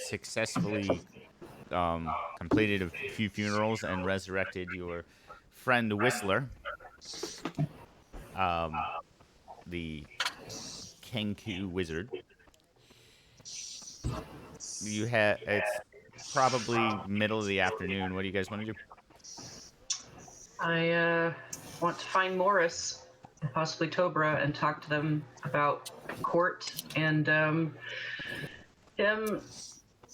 successfully completed a few funerals and resurrected your friend Whistler, um, the Kenku wizard. It's probably middle of the afternoon. What do you guys want to do? I want to find Morris, and possibly Tobra, and talk to them about court and him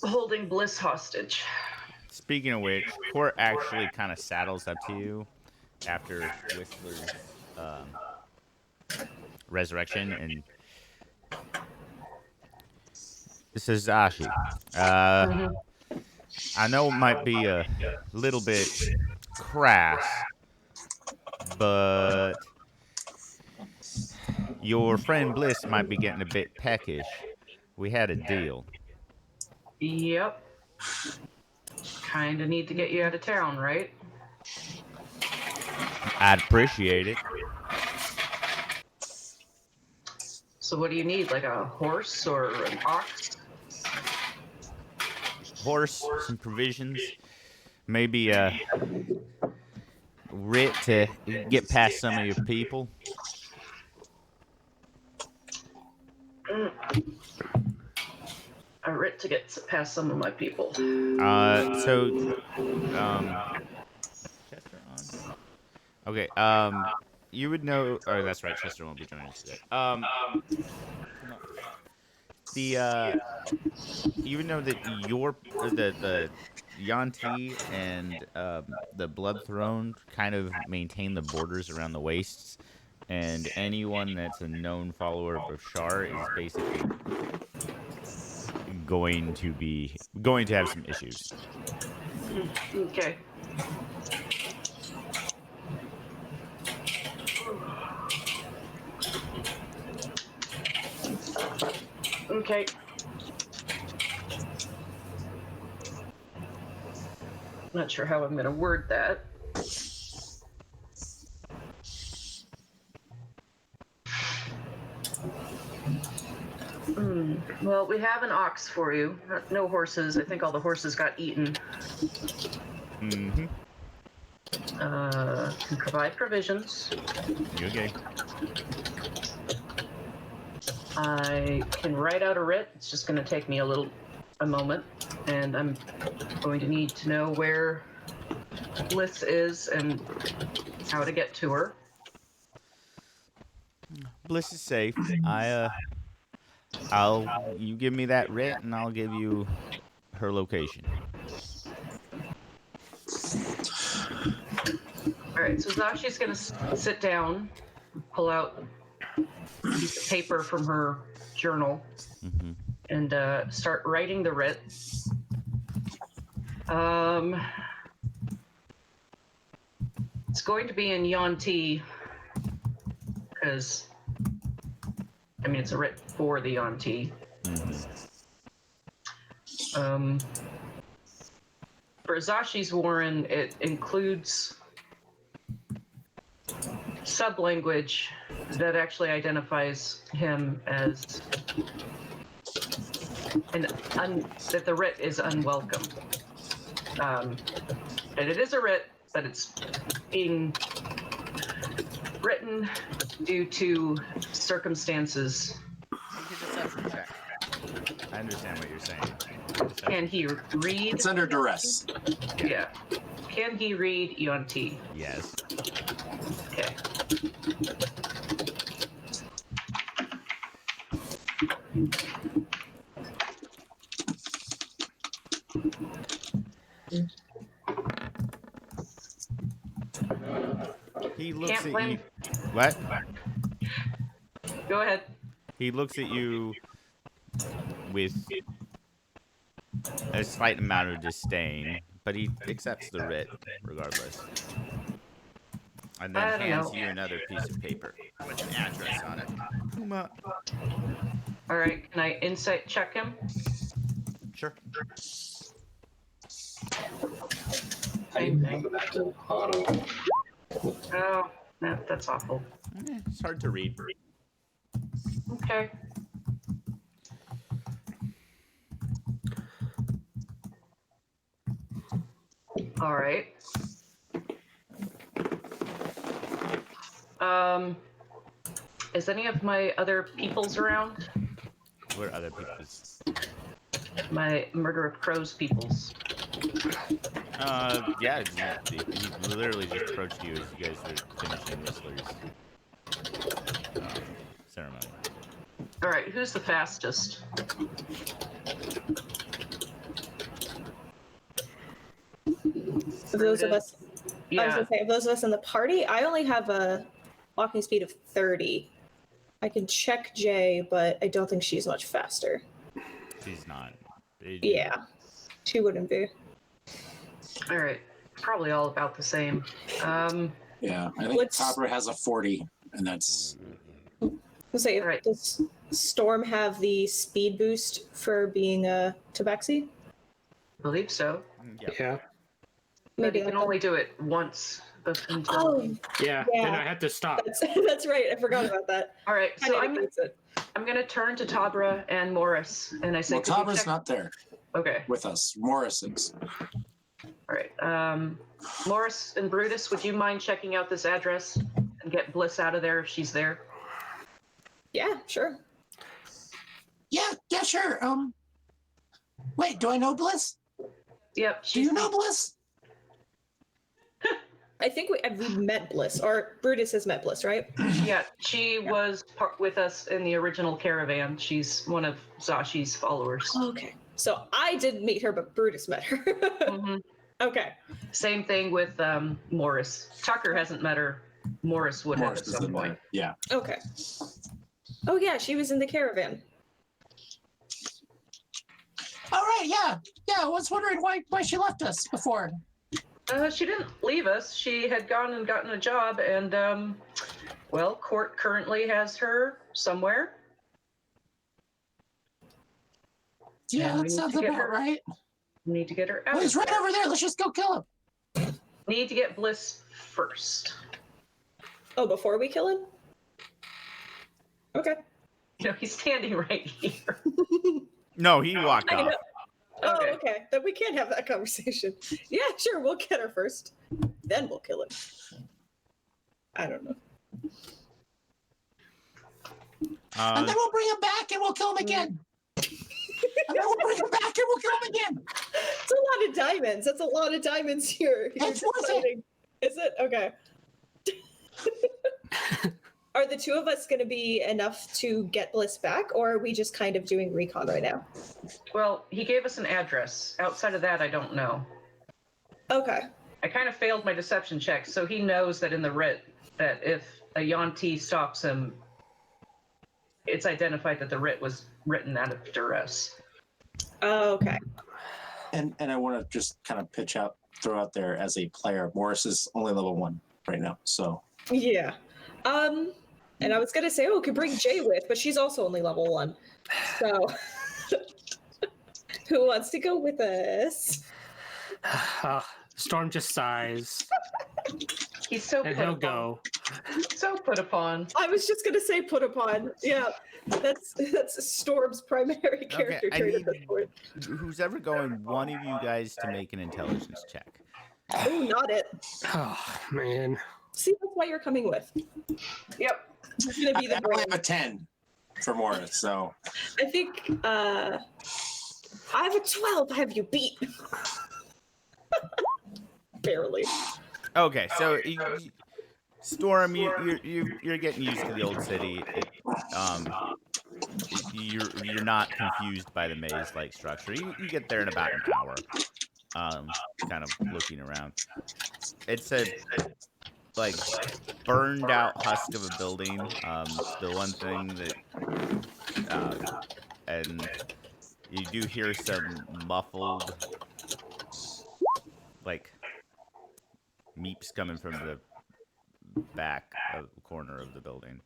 holding Bliss hostage. Speaking of which, Court actually kind of saddles up to you after Whistler's resurrection, and this is Ashi. Uh, Mm-hmm. I know it might be a little bit crass, but your friend Bliss might be getting a bit peckish. We had a deal. Yep. Kind of need to get you out of town, right? I'd appreciate it. So what do you need? Like a horse or an ox? Horse, some provisions, maybe a writ to get past some of your people. A writ to get past some of my people. So, um, Chester on? Okay. You would know. Oh, that's right. Chester won't be joining us today. Come on. The you would know that your the Yanti and the Blood Throne kind of maintain the borders around the wastes, and anyone that's a known follower of Bashar is basically going to have some issues. Okay. Okay. Not sure how I'm going to word that. Well, we have an ox for you. No horses. I think all the horses got eaten. Mm-hmm. Can provide provisions. Okay. I can write out a writ. It's just going to take me a moment, and I'm going to need to know where Bliss is and how to get to her. Bliss is safe. I'll you give me that writ and I'll give you her location. All right, so Zashi's going to sit down, pull out a piece of paper from her journal, and start writing the writ. It's going to be in Yuan-Ti, because, I mean, it's a writ for the Yuan-Ti. For Zashi's Warren, it includes sub-language that actually identifies him as that the writ is unwelcome. And it is a writ, but it's being written due to circumstances. Make a deception check. I understand what you're saying. Can he read? It's under duress. Yeah. Can he read Yuan-Ti? Yes. Okay. He looks Can't at blame. you. What? Go ahead. He looks at you with a slight amount of disdain, but he accepts the writ regardless. And then hands you another piece of paper with an address on it. Puma. All right. Can I insight check him? Sure. Same thing. Oh, that's awful. It's hard to read. Okay. All right. Is any of my other peoples around? What are other people's? My murder of crows peoples. Yeah, he literally just approached you as you guys were finishing Whistler's ceremony. All right, who's the fastest? Those of us, I was Yeah. gonna say, of those of us in the party, I only have a walking speed of 30. I can check Jay, but I don't think she's much faster. She's not. Yeah, she wouldn't be. All right. Probably all about the same. Yeah, I think Tabra has a 40, and that's. Let's say, Right. does Storm have the speed boost for being a Tabaxi? I believe so. Yeah. But Maybe you can like only do it once until. Oh, Yeah. Yeah. Then I had to stop. that's right. I forgot about that. All right. So Kinda negates it. I'm going to turn to Tabra and Morris, and I say, Well, could you Tabra's check- not there Okay. with us. Morris is. All right. Morris and Brutus, would you mind checking out this address and get Bliss out of there if she's there? Yeah, sure. Yeah, sure. Wait, do I know Bliss? Yep. Do you know Bliss? I think we've met Bliss, or Brutus has met Bliss, right? Yeah, she was with us in the original caravan. She's one of Zashi's followers. Okay. So I didn't meet her, but Brutus met her. Mhm. Okay. Same thing with Morris. Tucker hasn't met her. Morris would Morris have is at some in point. there. Yeah. Okay. Oh yeah, she was in the caravan. All right. Yeah. I was wondering why she left us before. She didn't leave us. She had gone and gotten a job, and well, court currently has her somewhere. Yeah, And we that need sounds to get about her- right. Need to get her out. Well, he's of right there. over there. Let's just go kill him. Need to get Bliss first. Oh, before we kill him? Okay. You know, he's standing right here. No, he walked I off. know. Oh, Okay. okay. Then we can't have that conversation. Yeah, sure. We'll get her first. Then we'll kill him. I don't know. And then we'll bring him back and we'll kill him again. And then we'll bring him back and we'll kill him again. It's a lot of diamonds. That's a lot of diamonds here. It's worth it. deciding. Is it? Okay. Are the two of us going to be enough to get Bliss back, or are we just kind of doing recon right now? Well, he gave us an address. Outside of that, I don't know. Okay. I kind of failed my deception check, so he knows that in the writ that if a Yuan-Ti stops him, it's identified that the writ was written out of duress. Okay. And I want to just kind of throw out there as a player. Morris is only level 1 right now, so. Yeah. And I was gonna say, oh, we could bring Jay with, but she's also only level 1. So, who wants to go with us? Storm just sighs, He's so and put he'll upon. go. So put upon. I was just gonna say put upon. Yeah, that's Storm's primary character I trait at need this point. who's ever going, one of you guys to make an intelligence check. Oh, not it. Oh, man. See, that's why you're coming with. Yep. It's gonna be I the only brain. have a 10 for Morris, so. I think I have a 12. I have you beat. Barely. Okay, so Storm, you're getting used to the old city. You're not confused by the maze-like structure. You get there in about an hour. Kind of looking around. It's a like burned out husk of a building. The one thing that and you do hear some muffled like meeps coming from the back of the corner of the building.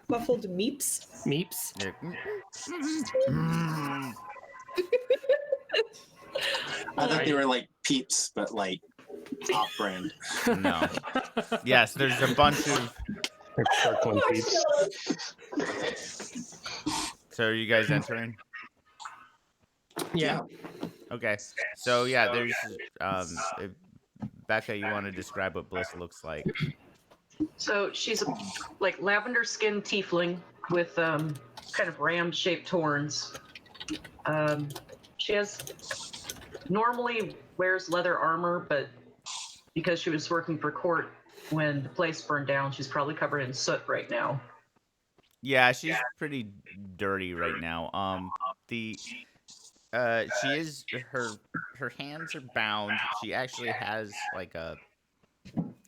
Muffled meeps. Meeps. I thought they were like Peeps, but like off-brand. No. Yes, there's a bunch of. Like circling peeps. So are you guys entering? Yeah. Okay. So yeah, there's if, Becca, you want to describe what Bliss looks like? So she's a like lavender skinned tiefling with kind of ram shaped horns. She normally wears leather armor, but because she was working for court when the place burned down, she's probably covered in soot right now. Yeah, she's pretty dirty right now. The she is her hands are bound. She actually has like a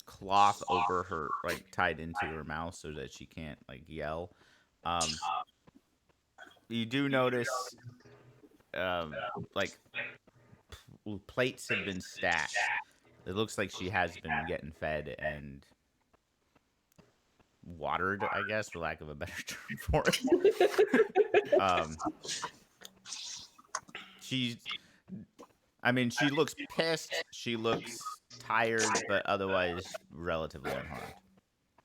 cloth over her, like tied into her mouth so that she can't like yell. Um, you do notice like plates have been stacked. It looks like she has been getting fed and watered, I guess, for lack of a better term for it. She's, I mean, she looks pissed. She looks tired, but otherwise relatively unharmed.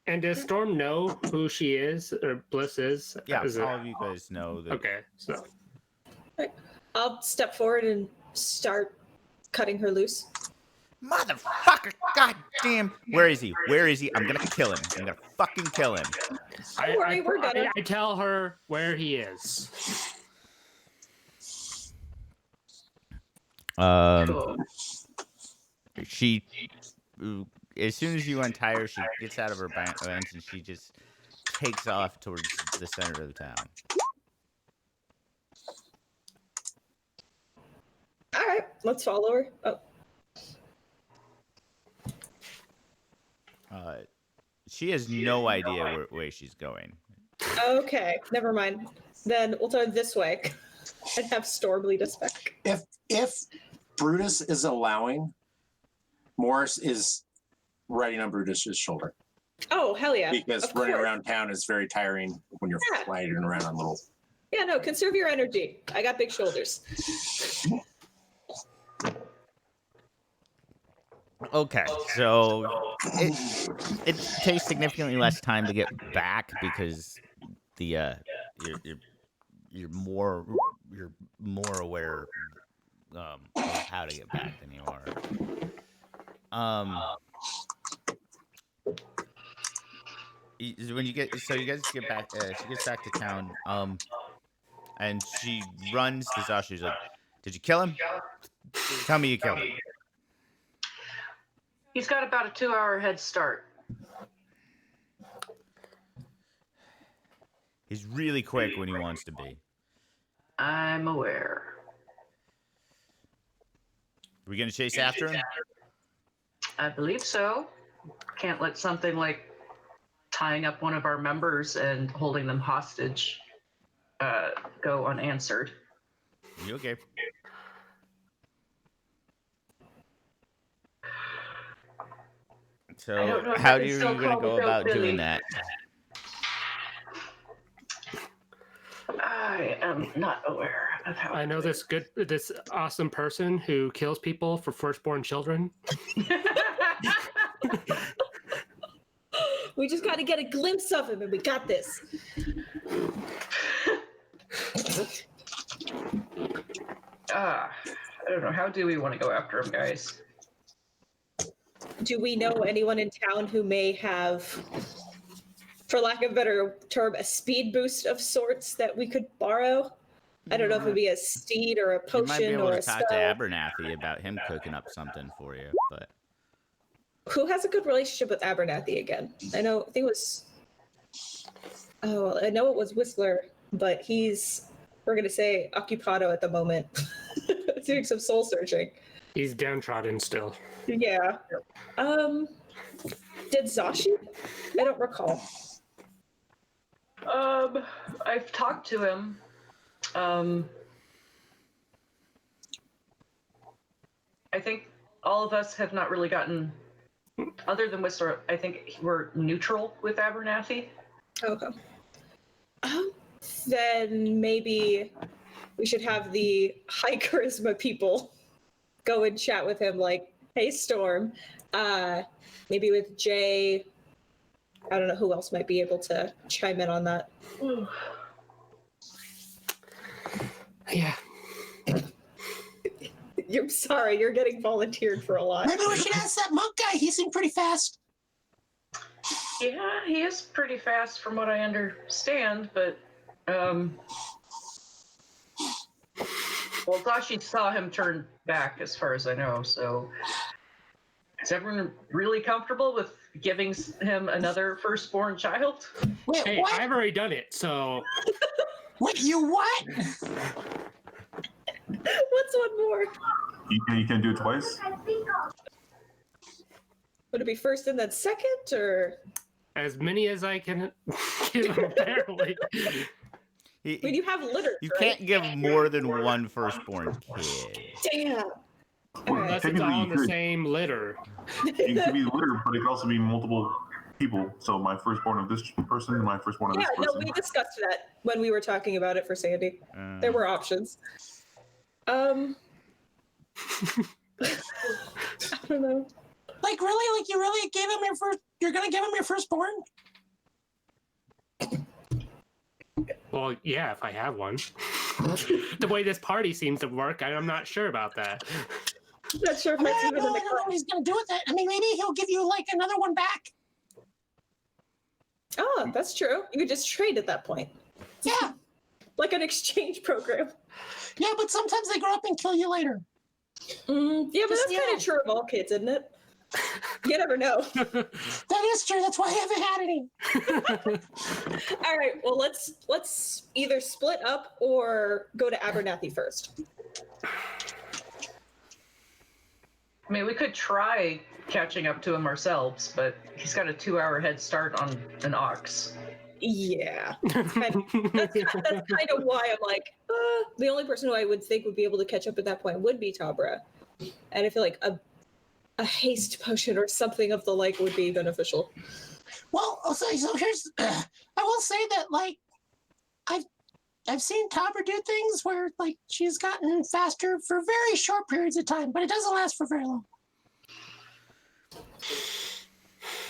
And does Storm know who she is or Bliss is? Yeah, Is it- all of you guys know that. Okay, so I'll step forward and start cutting her loose. Motherfucker! God damn! Where is he? Where is he? I'm gonna kill him. I'm gonna fucking kill him. Don't worry, we're gonna. I tell her where he is. She, as soon as you untie her, she gets out of her bench and she just takes off towards the center of the town. All right, let's follow her. Oh, She has no idea where she's going. okay, never mind. Then we'll turn this way and have Storm lead us back. If Brutus is allowing, Morris is riding on Brutus's shoulder Oh, hell yeah. because Of running course. around town is very tiring when you're Yeah. flying around on little. Yeah, no, conserve your energy. I got big shoulders. Okay, so it takes significantly less time to get back because the you're more aware of how to get back than you are. When you guys get back, she gets back to town. And she runs to Zasha. She's like, "Did you kill him? Tell me you killed him." He's got about a 2-hour head start. He's really quick when he wants to be. I'm aware. Are we gonna chase after him? I believe so. Can't let something like tying up one of our members and holding them hostage go unanswered. You okay? I don't know So if how I are can you still gonna call go the about Billy. doing that? I am not aware of how. I know this awesome person who kills people for firstborn children. We just got to get a glimpse of him, and we got this. I don't know. How do we want to go after him, guys? Do we know anyone in town who may have, for lack of a better term, a speed boost of sorts that we could borrow? I don't know if it'd be a steed or a You might be potion able or to a talk to spell. Abernathy about him cooking up something for you, but Who has a good relationship with Abernathy again? I think it was. Oh, I know it was Whistler, but we're going to say, occupado at the moment. Doing some soul searching. He's downtrodden still. Yeah. Did Zashi? I don't recall. I've talked to him. I think all of us have not really gotten, other than Whistler, I think we're neutral with Abernathy. Okay. Then maybe we should have the high charisma people go and chat with him like, hey, Storm. Maybe with Jay. I don't know who else might be able to chime in on that. Yeah. You're sorry, you're getting volunteered for a lot. Maybe we should ask that monk guy. He seemed pretty fast. Yeah, he is pretty fast from what I understand, but well, Dashi saw him turn back as far as I know, so is everyone really comfortable with giving him another firstborn child? Wait, Hey, what? I've already done it, so Wait, you what? What's one more? You can do it twice? Would it be first and then second, or? as many as I can give him apparently. I mean, you have litters, You right? can't give more than one firstborn kid. Damn. Unless it's Technically, all you in the could. same litter. It could be litter, but it could also be multiple people. So my firstborn of this person and my firstborn of Yeah, this no, person. we discussed that when we were talking about it for Sandy. There were options. I don't know. Like really? Like you really gave him your first? You're gonna give him your firstborn? Well, yeah, if I have one. The way this party seems to work, I'm not sure about that. I'm not sure if I that's don't even know. in I the don't know what he's gonna do with it. I mean, maybe he'll give you like another one back. Oh, that's true. You could just trade at that point. Yeah, Like an exchange program. yeah. But sometimes they grow up and kill you later. Yeah, but Just, that's kind of true of all kids, isn't it? You never know. That is true. That's why I haven't had any. All right, well, let's either split up or go to Abernathy first. I mean, we could try catching up to him ourselves, but he's got a 2-hour head start on an ox. Yeah. That's kind of why I'm like, the only person who I would think would be able to catch up at that point would be Tabra. And I feel like a haste potion or something of the like would be beneficial. Well, so here's. I will say that like, I've seen Tabra do things where like she's gotten faster for very short periods of time, but it doesn't last for very long.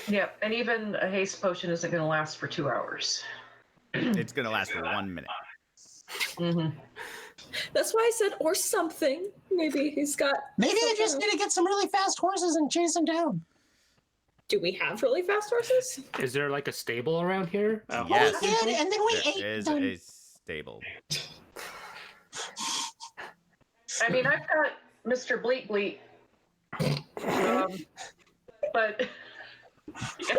Yeah, and even a haste potion isn't going to last for 2 hours. It's gonna last for 1 minute. Mm-hmm. That's why I said, or something. Maybe he's got. Maybe they something just else. need to get some really fast horses and chase them down. Do we have really fast horses? Is there like a stable around here? Yes. We did, and then we ate There is them. a stable. I mean, I've got Mr. Bleat Bleat. But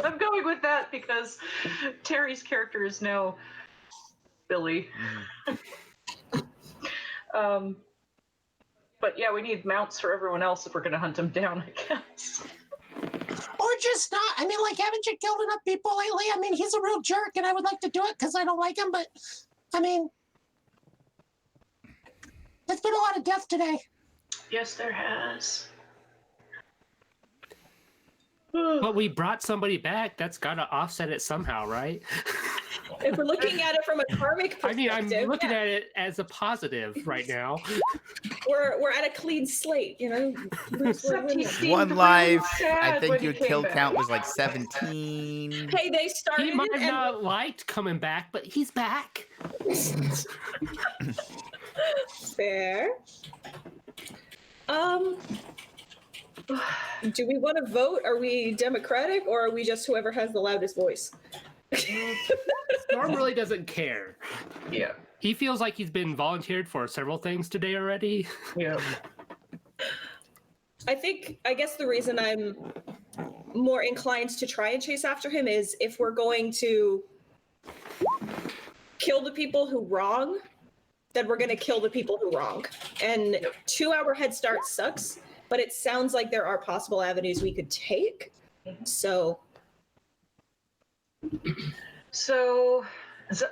I'm going with that because Terry's character is now Billy. But yeah, we need mounts for everyone else if we're going to hunt them down, I guess. Or just not. I mean, like, haven't you killed enough people lately? I mean, he's a real jerk, and I would like to do it because I don't like him, but, I mean, there's been a lot of death today. Yes, there has. But we brought somebody back. That's got to offset it somehow, right? If we're looking at it from a karmic I perspective, mean, I'm looking at it as a positive right now. we're at a clean slate, you know. Except he seemed One really life. sad I think when your he came kill back. count was like 17. Hey, they started He might it have and not liked coming back, but he's back. fair. Do we want to vote? Are we democratic, or are we just whoever has the loudest voice? Storm really doesn't care. Yeah. He feels like he's been volunteered for several things today already. Yeah. I guess the reason I'm more inclined to try and chase after him is if we're going to kill the people who wrong, then we're going to kill the people who wrong. And 2-hour head start sucks, but it sounds like there are possible avenues we could take. So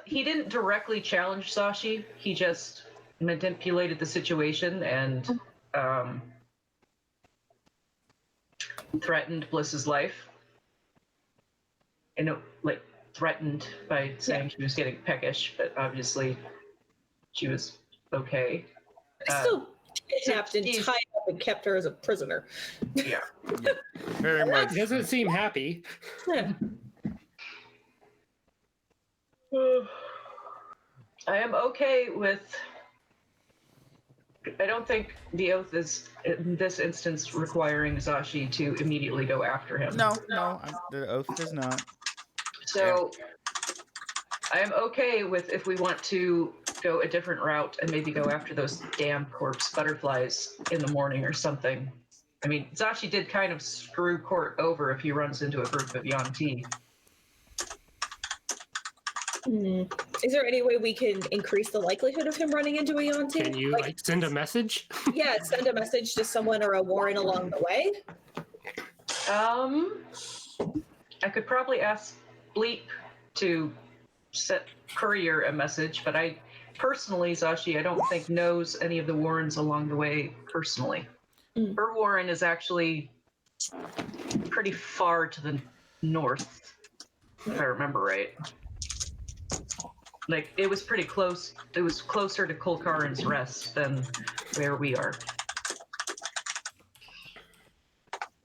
he didn't directly challenge Sashi. He just manipulated the situation and threatened Bliss's life. And like threatened by saying she was getting peckish, but obviously she was okay. I still kidnapped and he's- tied up and kept her as a prisoner. Yeah. Very much. He doesn't seem happy. Yeah. I am okay with I don't think the oath is, in this instance, requiring Zashi to immediately go after him. No, the oath does not. So I am okay with if we want to go a different route and maybe go after those damn corpse butterflies in the morning or something. I mean, Zashi did kind of screw Court over if he runs into a group of Yanti. Is there any way we can increase the likelihood of him running into a Yanti? Can you like send a message? Yeah, send a message to someone or a warren along the way. I could probably ask Bleep to set courier a message, but I personally, Zashi, I don't think knows any of the warrens along the way personally. Her warren is actually pretty far to the north, if I remember right. Like, it was pretty close. It was closer to Kulkarin's Rest than where we are.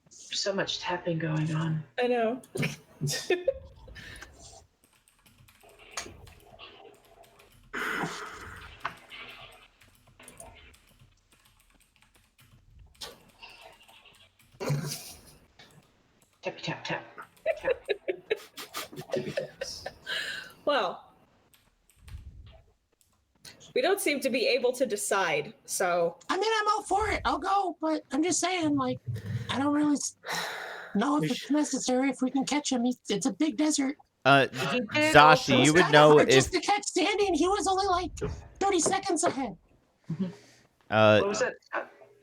There's so much tapping going on. I know. Tappy tap tap. Well, we don't seem to be able to decide, so I mean, I'm all for it. I'll go, but I'm just saying, like, I don't really know if it's necessary if we can catch him. It's a big desert. Zashi, you would Not know hard if just to catch Sandy, and he was only like 30 seconds ahead. What was it?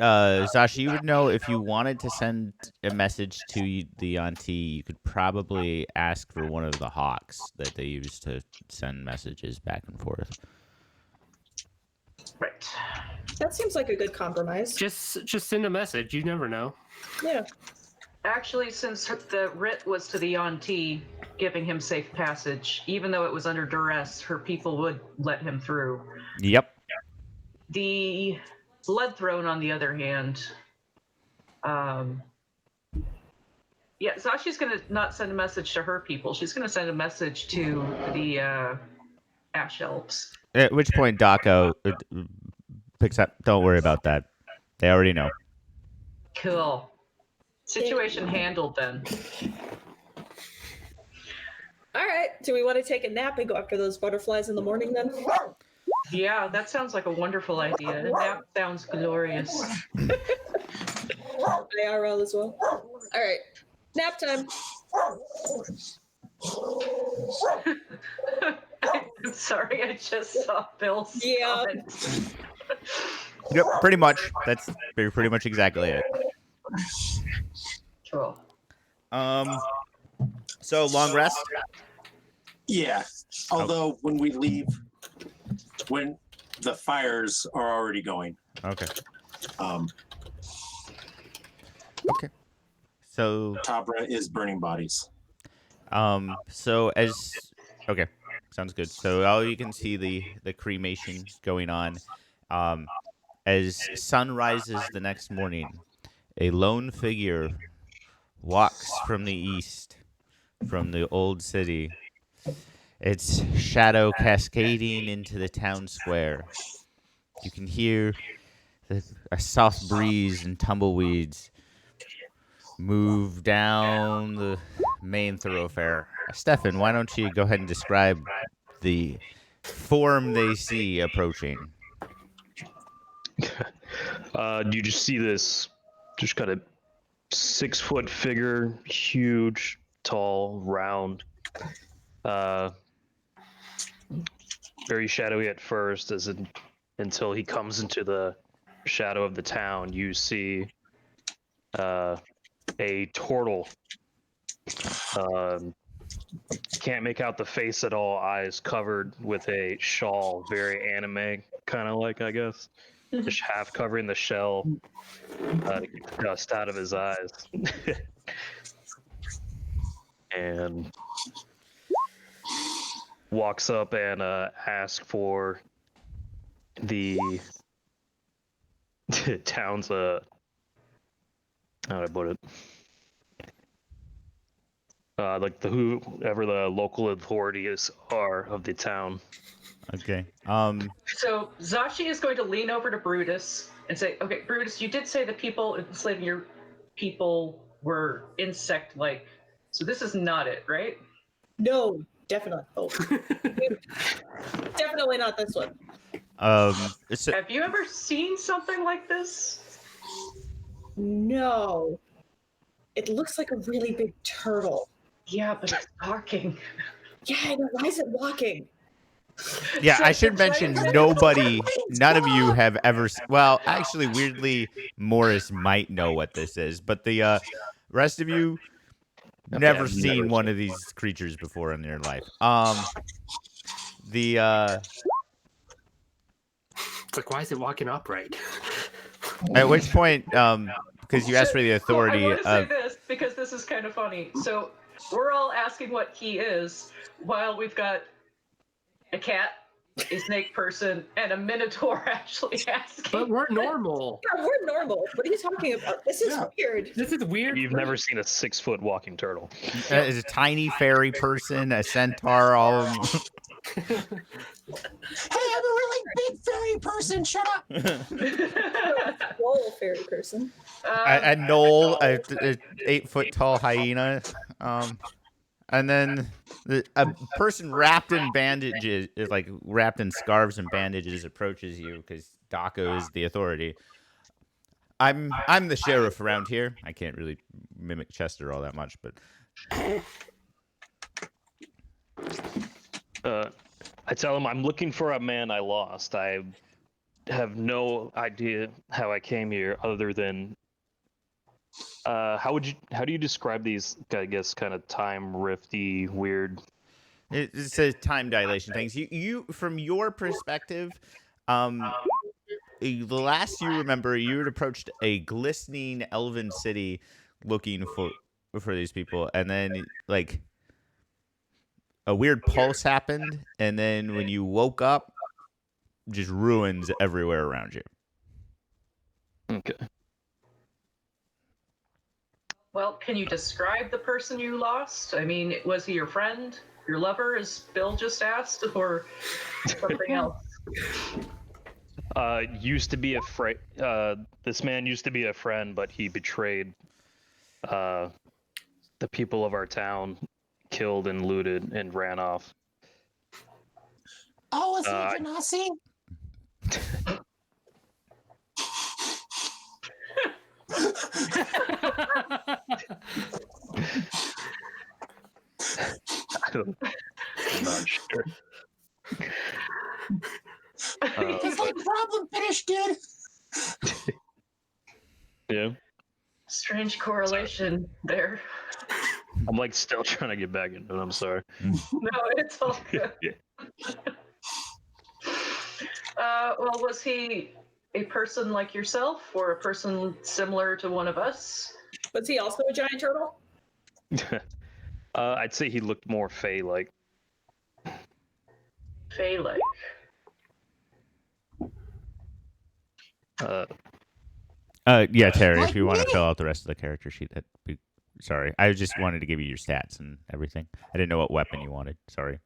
Zashi, you would know if you wanted to send a message to the auntie, you could probably ask for one of the hawks that they use to send messages back and forth. Right. that seems like a good compromise. Just send a message. You never know. Yeah. Actually, since the writ was to the Yanti, giving him safe passage, even though it was under duress, her people would let him through. Yep. The Blood Throne, on the other hand, Zashi's going to not send a message to her people. She's going to send a message to the Ash Elves. At which point, Daco picks up. Don't worry about that. They already know. Cool. Situation handled then. All right. Do we want to take a nap and go after those butterflies in the morning then? Yeah, that sounds like a wonderful idea. And that sounds glorious. IRL as well. All right. Nap time. I'm sorry, I just saw Bill's Yeah. comment. Yep, pretty much. That's pretty much exactly it. Cool. So long rest. Yeah. Although when we leave, when the fires are already going. Okay. Okay. So Tabra is burning bodies. Okay, sounds good. So all you can see the cremation going on. As sun rises the next morning, a lone figure walks from the east, from the old city. Its shadow cascading into the town square. You can hear a soft breeze and tumbleweeds move down the main thoroughfare. Stefan, why don't you go ahead and describe the form they see approaching? You just see this just kind of 6-foot figure, huge, tall, round, very shadowy at first, until he comes into the shadow of the town. You see a turtle. Can't make out the face at all. Eyes covered with a shawl, very anime kind of like, I guess. Just half covering the shell to keep the dust out of his eyes. And walks up and asks for the town's how do I put it? like whoever the local authorities are of the town. Okay. So Zashi is going to lean over to Brutus and say, "Okay, Brutus, you did say the people enslaving your people were insect-like. So this is not it, right?" No, definitely. Oh, definitely not this one. So, Have you ever seen something like this? No. It looks like a really big turtle. Yeah, but it's talking. Yeah, I know. Why is it walking? yeah, So I should the mention giant- none of you have ever. Well, actually, weirdly, Morris might know what this is, but the rest of you never I've seen never one seen of these creatures before in their life. The It's like, why is it walking upright? at which point, because you asked for the Well, I authority want to say of. this because this is kind of funny. So we're all asking what he is, while we've got a cat, a snake person, and a minotaur actually asking. But we're normal. Yeah, we're normal. What are you talking about? This is Yeah. weird. This is weird. You've never seen a 6-foot walking turtle. Is a tiny fairy person, a centaur, all of them. Hey, I'm a really big fairy person. Shut up. Whoa, fairy person. A knoll, a 8-foot tall hyena, and then a person wrapped in bandages, like wrapped in scarves and bandages, approaches you because Daco is the authority. I'm the sheriff around here. I can't really mimic Chester all that much, but I tell him I'm looking for a man I lost. I have no idea how I came here, other than how do you describe these? I guess kind of time rifty, weird. it's a time dilation things. You from your perspective, the last you remember, you had approached a glistening elven city looking for these people, and then like a weird pulse happened, and then when you woke up, just ruins everywhere around you. Okay. Well, can you describe the person you lost? I mean, was he your friend, your lover, as Bill just asked, or something else? Used to be a friend. This man used to be a friend, but he betrayed the people of our town, killed and looted, and ran off. Oh, was he a Genasi? I'm not sure. It's like problem finish, dude. Yeah, Strange correlation there. I'm like still trying to get back into it. I'm sorry. No, it's all good. Well, was he a person like yourself, or a person similar to one of us? Was he also a giant turtle? I'd say he looked more Fey-like. Fey-like. Yeah, Terry, Like if you want to me? fill out the rest of the character sheet, that'd be. Sorry, I just wanted to give you your stats and everything. I didn't know what weapon you wanted. Sorry.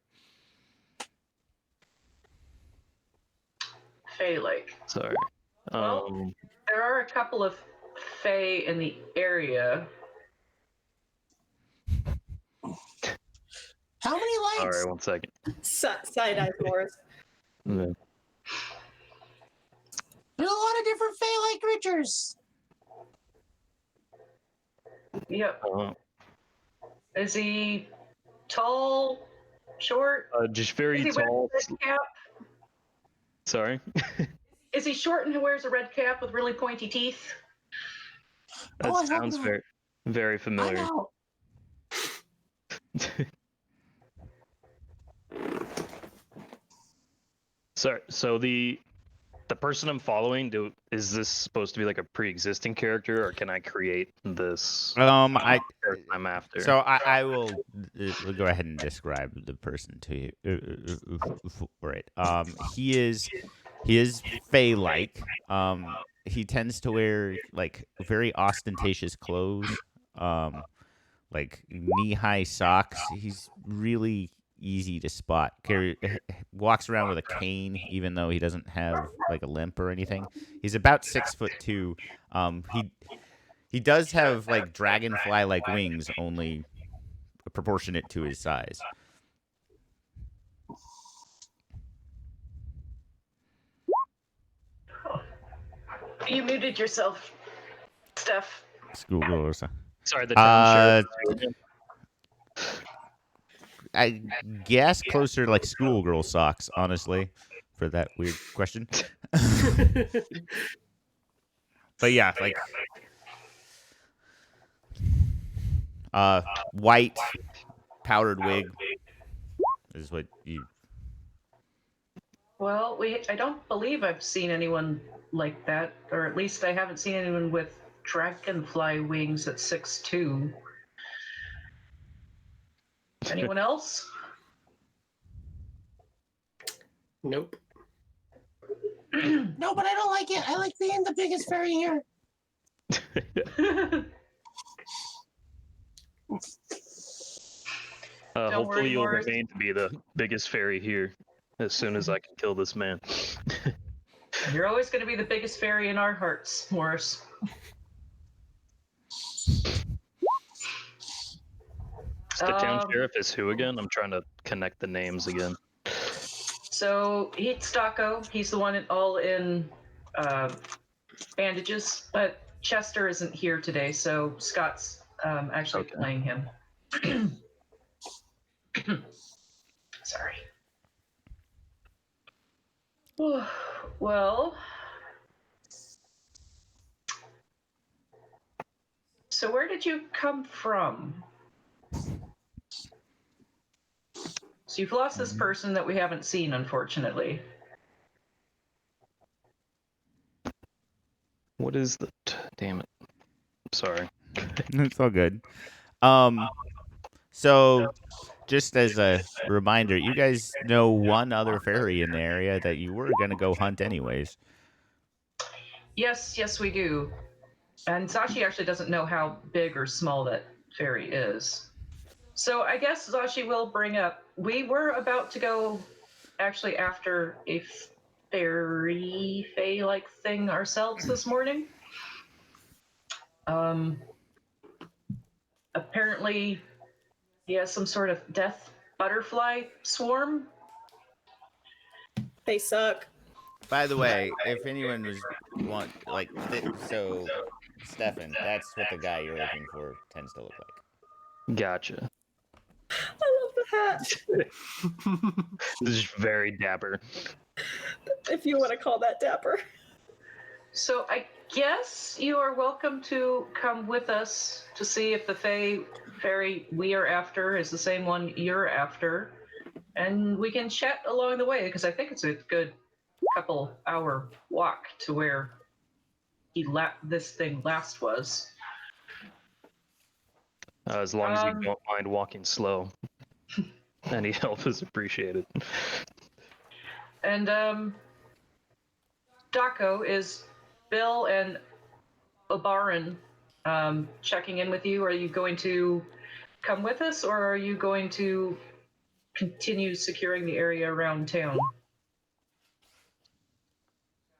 Fey-like. Sorry. Well, there are a couple of Fey in the area. How many All legs? right, 1 second. Side-eye Morris. Yeah. There's a lot of different Fey-like creatures. Yep. Uh, Is he tall, short? just Is very he wearing tall. a red cap? Sorry. Is he short and who wears a red cap with really pointy teeth? That Oh, I hope sounds not. very, very I familiar. know. Sorry. So the person I'm following, is this supposed to be like a pre-existing character, or can I create this I person I'm after? So I will go ahead and describe the person to you. Right. He is Fey-like. He tends to wear like very ostentatious clothes. like knee-high socks. He's really easy to spot. Walks around with a cane, even though he doesn't have like a limp or anything. He's about 6'2". He does have like dragonfly-like wings, only proportionate to his size. You muted yourself, Steph. Schoolgirl or something. Sorry, the town sheriff. I guess closer to like schoolgirl socks, honestly, for that weird question. But yeah, like white powdered wig is what you. Well, I don't believe I've seen anyone like that, or at least I haven't seen anyone with dragonfly wings at 6'2". Anyone else? Nope. No, but I don't like it. I like being the biggest fairy here. Hopefully worry, you'll Morris. remain to be the biggest fairy here as soon as I can kill this man. You're always going to be the biggest fairy in our hearts, Morris. The town sheriff is who again? I'm trying to connect the names again. So it's Daco. He's the one all in bandages, but Chester isn't here today, so Scott's actually playing him. Sorry. Well, so where did you come from? So you've lost this person that we haven't seen, unfortunately. What is the... Damn it. Sorry. It's all good. So just as a reminder, you guys know one other fairy in the area that you were gonna go hunt anyways. Yes, we do. And Zashi actually doesn't know how big or small that fairy is. So I guess Zashi will bring up, we were about to go actually after a fairy fae-like thing ourselves this morning. Apparently he has some sort of death butterfly swarm. They suck. By the way, if anyone was so Stefan, that's what the guy you're looking for tends to look like. Gotcha. I love the hat. This is very dapper. If you want to call that dapper. So I guess you are welcome to come with us to see if the fairy we are after is the same one you're after. And we can chat along the way, because I think it's a good couple-hour walk to where this thing last was. As long as you don't mind walking slow. Any help is appreciated. And Daco, is Bill and Obaran checking in with you? Are you going to come with us, or are you going to continue securing the area around town?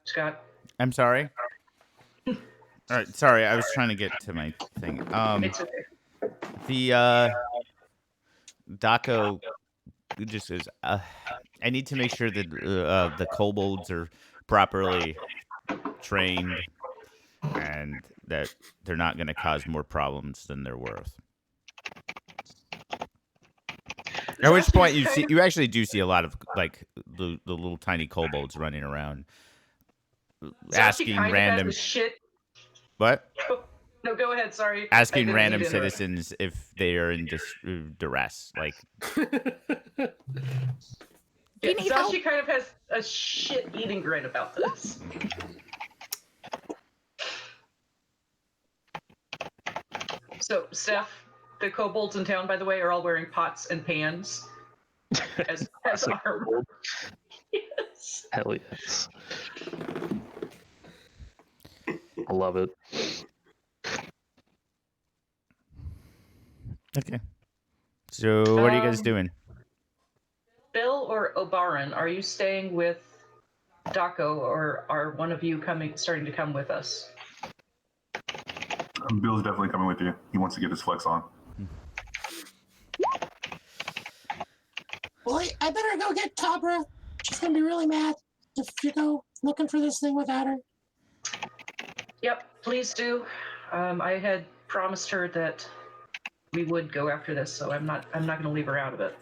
Scott? I'm sorry. All right, sorry, I was trying to get to my thing. It's okay. The Daco just says, I need to make sure that the kobolds are properly trained and that they're not going to cause more problems than they're worth. At which point you actually do see a lot of like the little tiny kobolds running around, asking random shit. What? No, go ahead. Sorry. Asking random citizens if they are in duress, like. Yeah, Zashi kind of has a shit-eating grin about this. So, Steph, the kobolds in town, by the way, are all wearing pots and pans as armor. Yes. Hell yes. I love it. Okay. So what are you guys doing? Bill or Obaran, are you staying with Daco, or are one of you starting to come with us? Bill's definitely coming with you. He wants to get his flex on. Well, I better go get Tabra. She's gonna be really mad if you go looking for this thing without her. Yep, please do. I had promised her that we would go after this, so I'm not going to leave her out of it.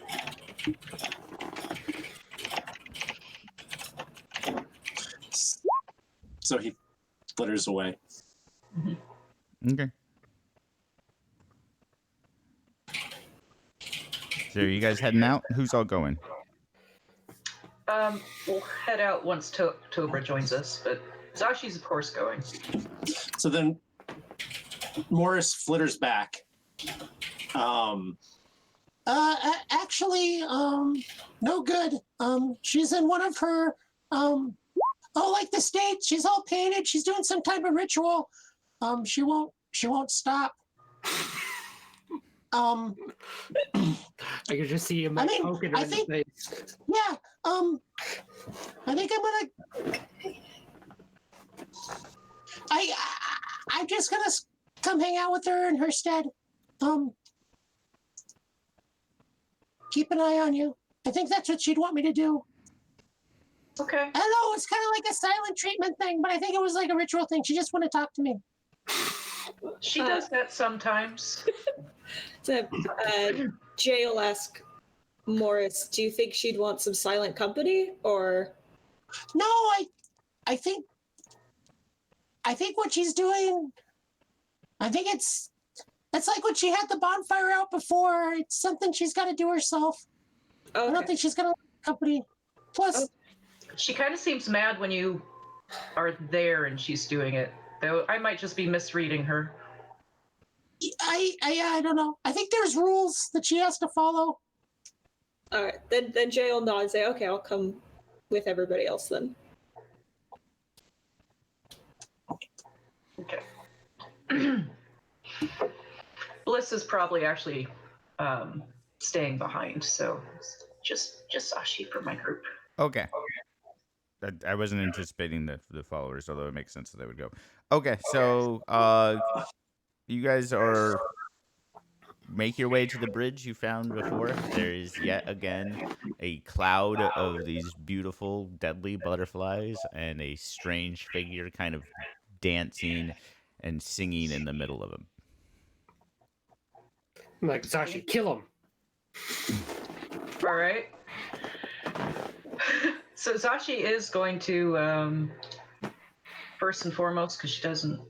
So he flitters away. Okay. So you guys heading out? Who's all going? We'll head out once Tobra joins us, but Zashi's of course going. So then Morris flitters back. Actually, no good. She's in one of her, like the state. She's all painted. She's doing some type of ritual. She won't stop. I can just see him poking her in the face. Yeah. I think I'm gonna. I'm just gonna come hang out with her in her stead. Keep an eye on you. I think that's what she'd want me to do. Okay. I don't know. It's kind of like a silent treatment thing, but I think it was like a ritual thing. She just wanted to talk to me. She does that sometimes. So, Jay will ask Morris, do you think she'd want some silent company, or? No, I think what she's doing, I think it's like when she had the bonfire out before. It's something she's got to do herself. Okay. I don't think she's gonna want company. Plus, she kind of seems mad when you are there and she's doing it. Though I might just be misreading her. I don't know. I think there's rules that she has to follow. All right, then Jay will nod and say, "Okay, I'll come with everybody else then." Okay. Bliss is probably actually staying behind, so just Sashi for my group. Okay. I wasn't anticipating the followers, although it makes sense that they would go. Okay, so you guys make your way to the bridge you found before. There is yet again a cloud of these beautiful, deadly butterflies and a strange figure kind of dancing and singing in the middle of them. I'm like, Zashi, kill him. All right. So Zashi is going to, first and foremost, because she doesn't.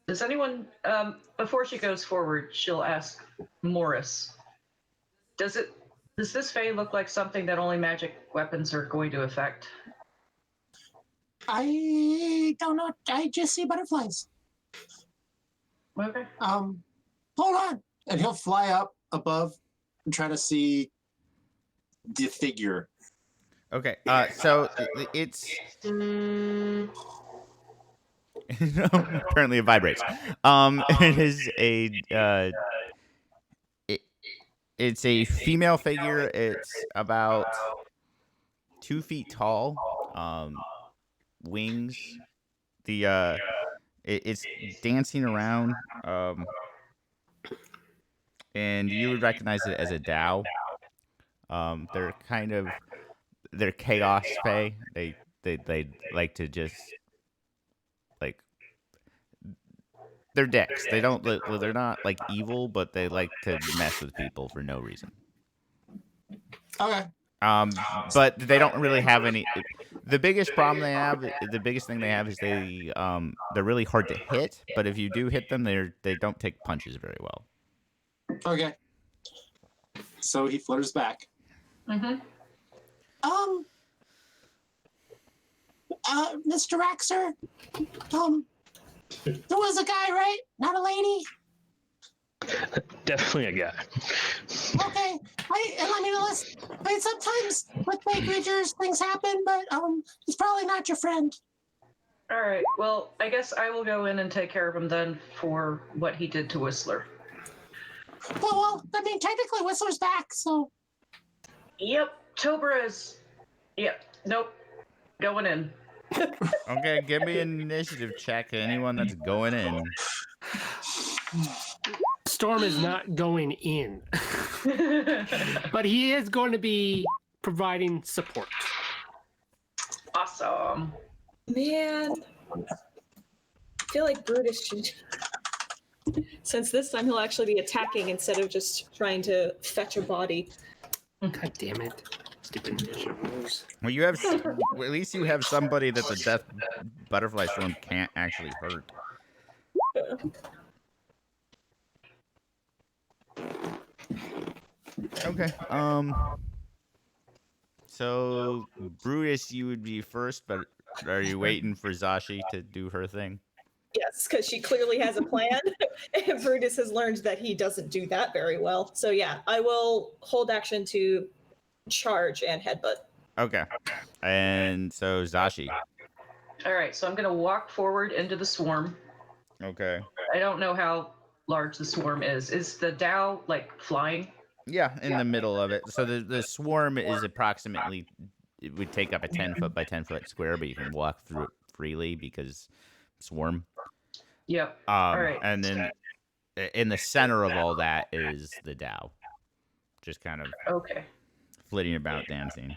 Does anyone, before she goes forward, she'll ask Morris, does this Fae look like something that only magic weapons are going to affect? I don't know. I just see butterflies. Okay. Hold on. And he'll fly up above and try to see the figure. Okay, so it's apparently it vibrates. It is it's a female figure. It's about 2 feet tall. Wings. It's dancing around. And you would recognize it as a Dao. They're chaos fae. They like to just like they're dicks. They're not like evil, but they like to mess with people for no reason. Okay. But they don't really have any. The biggest problem they have, the biggest thing they have is they're really hard to hit. But if you do hit them, they don't take punches very well. Okay. So he flutters back. Mm-hmm. Mr. Raxer, there was a guy, right? Not a lady? Definitely a guy. Okay. I mean, sometimes with big creatures, things happen, but he's probably not your friend. All right. Well, I guess I will go in and take care of him then for what he did to Whistler. Well, I mean, technically Whistler's back, so. Yep. Tobra is. Yep. Nope. Going in. Okay, give me an initiative check. Anyone that's going in. Storm is not going in, but he is going to be providing support. Awesome. Man, I feel like Brutus should. Since this time he'll actually be attacking instead of just trying to fetch a body. God damn it. Stupid ninja rules. Well, you have. Well, at least you have somebody that the death butterfly swarm can't actually hurt. Okay. So Brutus, you would be first, but are you waiting for Zashi to do her thing? Yes, because she clearly has a plan, and Brutus has learned that he doesn't do that very well. So yeah, I will hold action to charge and headbutt. Okay. And so Zashi. All right. So I'm going to walk forward into the swarm. Okay. I don't know how large the swarm is. Is the Dow like flying? Yeah, in the middle of it. So the swarm is approximately, it would take up a 10-foot by 10-foot square, but you can walk through it freely because swarm. Yep. All right. And then in the center of all that is the Dow, just kind of Okay. flitting about, dancing.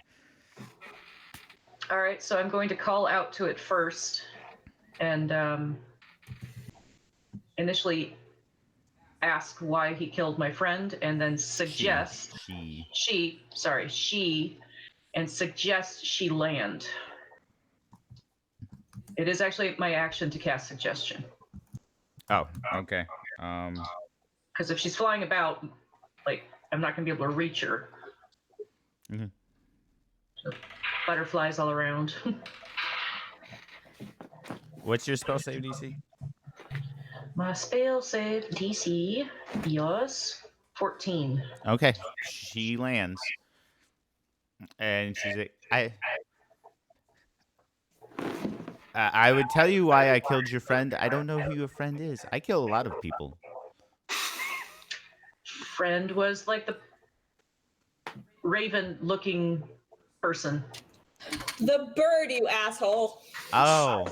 All right. So I'm going to call out to it first, and initially ask why he killed my friend, and then suggest she suggest she land. It is actually my action to cast suggestion. Oh, okay. Because if she's flying about, like, I'm not going to be able to reach her. Mm-hmm. So, butterflies all around. What's your spell save DC? My spell save DC is 14. Okay, she lands, and she's like, I would tell you why I killed your friend. I don't know who your friend is. I kill a lot of people. Friend was like the raven-looking person. The bird, you asshole. Oh.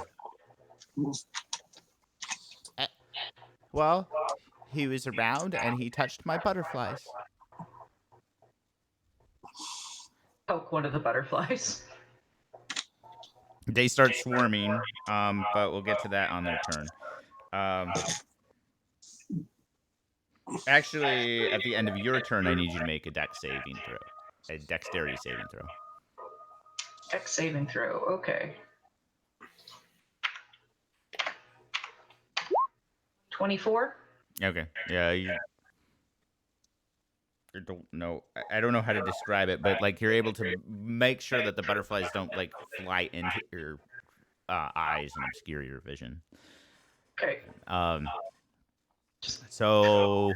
Well, he was around and he touched my butterflies. Poke one of the butterflies. They start swarming, but we'll get to that on their turn. Actually, at the end of your turn, I need you to make a dexterity saving throw. Dex saving throw, okay. 24? Okay. Yeah, I don't know. I don't know how to describe it, but like you're able to make sure that the butterflies don't like fly into your eyes and obscure your vision. Okay. So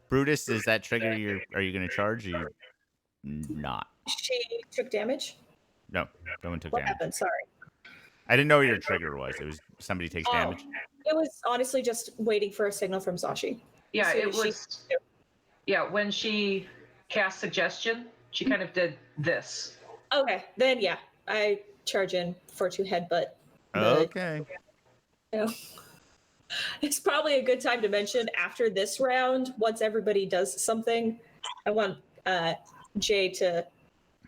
Brutus, does that trigger your? Are you going to charge? Or you not? She took damage. No, no one took What damage. happened? Sorry. I didn't know what your trigger was. It was somebody takes damage. It was honestly just waiting for a signal from Zashi. Yeah, So it was. Yeah, when she cast suggestion, she kind of did this. Okay, then yeah, I charge in for to headbutt. Okay. You know, it's probably a good time to mention after this round, once everybody does something, I want Jay to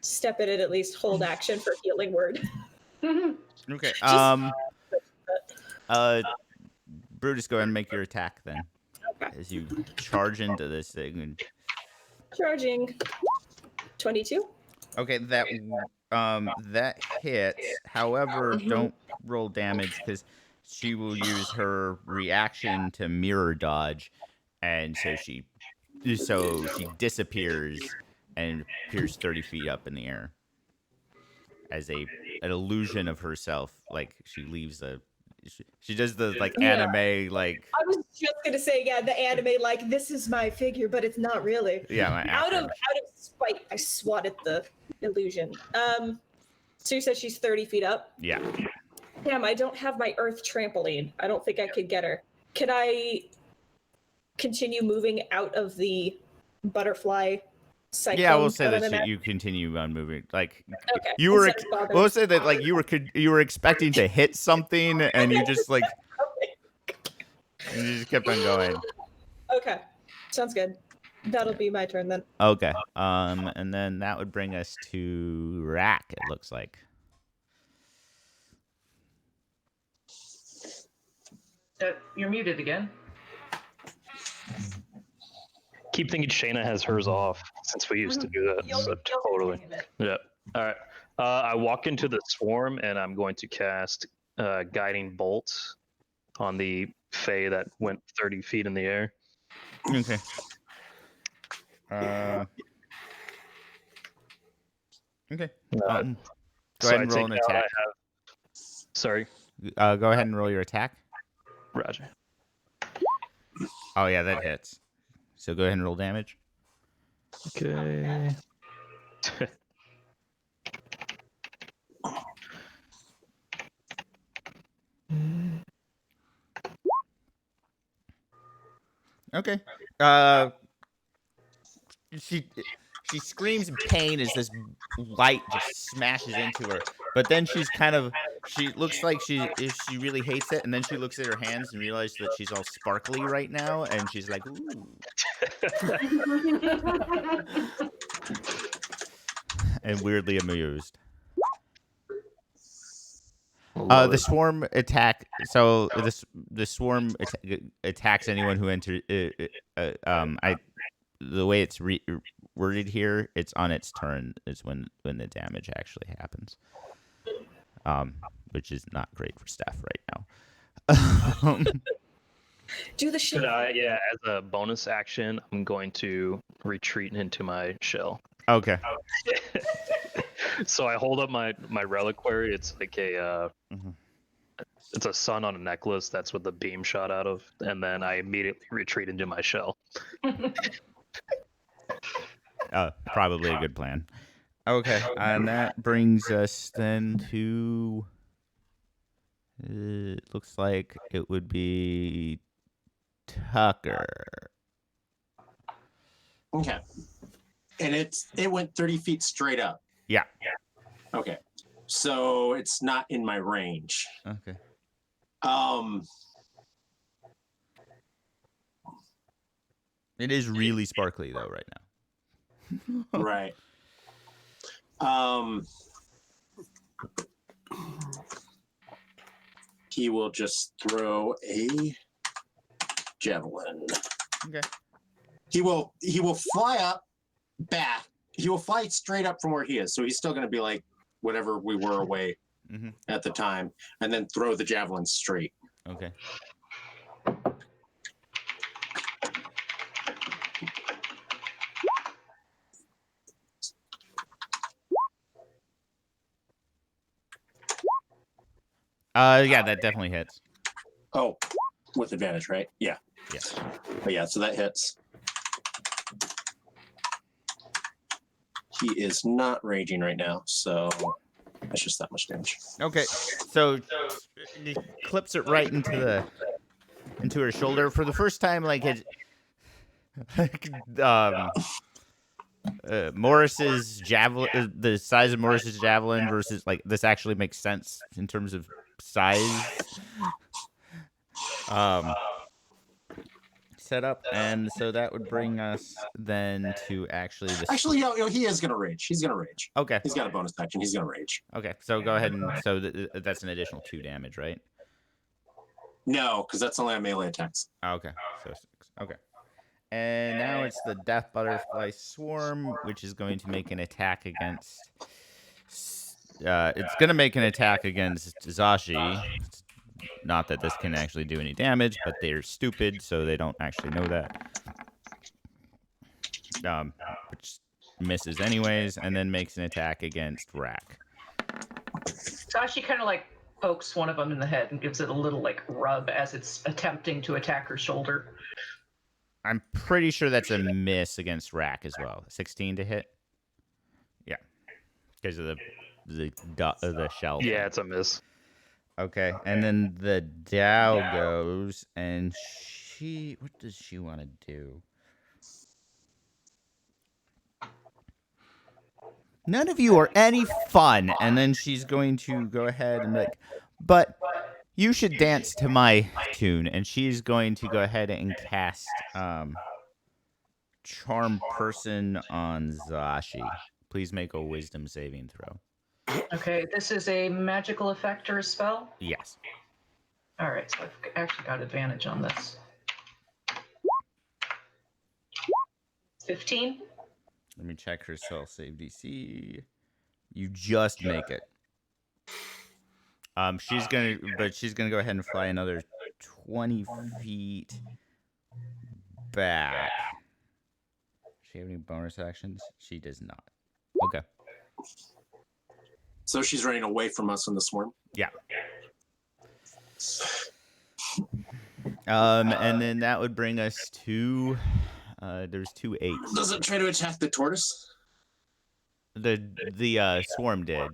step in and at least hold action for healing word. Okay. Brutus, go ahead and make your attack then. Okay. As you charge into this thing. And... Charging. 22. Okay, that hits. However, don't roll damage because she will use her reaction to mirror dodge, and so she disappears and appears 30 feet up in the air as an illusion of herself. Like she leaves she does the like anime like. I was just gonna say the anime like this is my figure, but it's not really. Yeah, out of spite, I swatted the illusion. So you said she's 30 feet up. Yeah. Damn, I don't have my earth trampoline. I don't think I could get her. Can I continue moving out of the butterfly cyclone? Yeah, we'll say cone that I'm at? you continue on moving. Like Okay. you were, instead of bothering- we'll say that like you were expecting to hit something, and you just like you just kept on going. Okay. Sounds good. That'll be my turn then. Okay. And then that would bring us to Rack. It looks like. You're muted again. Keep thinking Shayna has hers off since we used to do that. You'll- So you'll totally. get it. Yeah. All right. I walk into the swarm and I'm going to cast Guiding Bolt on the Fae that went 30 feet in the air. Okay. Okay. Go So ahead I and roll take an out, attack. Sorry, Go ahead and roll your attack. Roger. Oh yeah, that hits. So go ahead and roll damage. Okay. Okay. She screams in pain as this light just smashes into her. But then she looks like she really hates it, and then she looks at her hands and realizes that she's all sparkly right now, and she's like, ooh. And weirdly amused. The swarm attack. So the swarm attacks anyone who enters. The way it's worded here, it's on its turn is when the damage actually happens. Which is not great for Steph right now. Do the shit. Could I, yeah, as a bonus action, I'm going to retreat into my shell. Okay. So I hold up my reliquary. It's like a it's a sun on a necklace. That's what the beam shot out of, and then I immediately retreat into my shell. Probably a good plan. Okay, and that brings us then to. It looks like it would be Tucker. Okay. And it went 30 feet straight up. Yeah. Okay. So it's not in my range. Okay. It is really sparkly though right now. Right. He will just throw a javelin. Okay. He will fly up back. He will fly straight up from where he is. So he's still going to be like whatever we were away at the time, and then throw the javelin straight. Okay. Yeah, that definitely hits. Oh, with advantage, right? Yeah. Yes. But yeah, so that hits. He is not raging right now, so that's just that much damage. Okay, so he clips it right into her shoulder for the first time. Like Morris's javelin, the size of Morris's javelin versus like this actually makes sense in terms of size. Setup, and so that would bring us then to actually he is gonna rage. He's gonna rage. Okay. He's got a bonus action. He's gonna rage. Okay, so go ahead and so that's an additional 2 damage, right? No, because that's only on melee attacks. Okay, so 6. Okay, and now it's the Death Butterfly Swarm, which is going to make an attack against. It's going to make an attack against Zashi. Not that this can actually do any damage, but they're stupid, so they don't actually know that. Which misses anyways, and then makes an attack against Rack. Sashi kind of like pokes one of them in the head and gives it a little like rub as it's attempting to attack her shoulder. I'm pretty sure that's a miss against Rack as well. 16 to hit. Yeah, because of the shell. Yeah, it's a miss. Okay, and then the Dow goes, and what does she want to do? None of you are any fun. And then she's going to go ahead and be like, but you should dance to my tune. And she's going to go ahead and cast Charm Person on Zashi. Please make a wisdom saving throw. Okay, this is a magical effect or a spell? Yes. All right, so I've actually got advantage on this. 15? Let me check her self save DC. You just make it. She's gonna go ahead and fly another 20 feet back. Does she have any bonus actions? She does not. Okay. So she's running away from us in the swarm. Yeah. And then that would bring us to there's 2 8s. Does it try to attack the tortoise? The swarm did.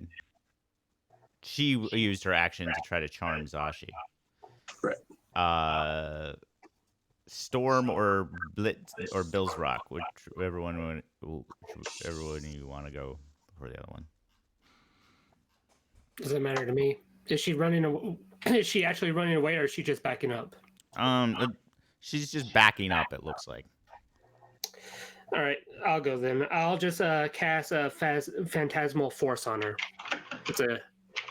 She used her action to try to charm Zashi. Right. Storm or Blitz or Bill's Rock, whichever one you want to go for the other one. Doesn't matter to me. Is she running? Is she actually running away, or is she just backing up? She's just backing up. It looks like. All right, I'll go then. I'll just cast a phantasmal force on her. It's a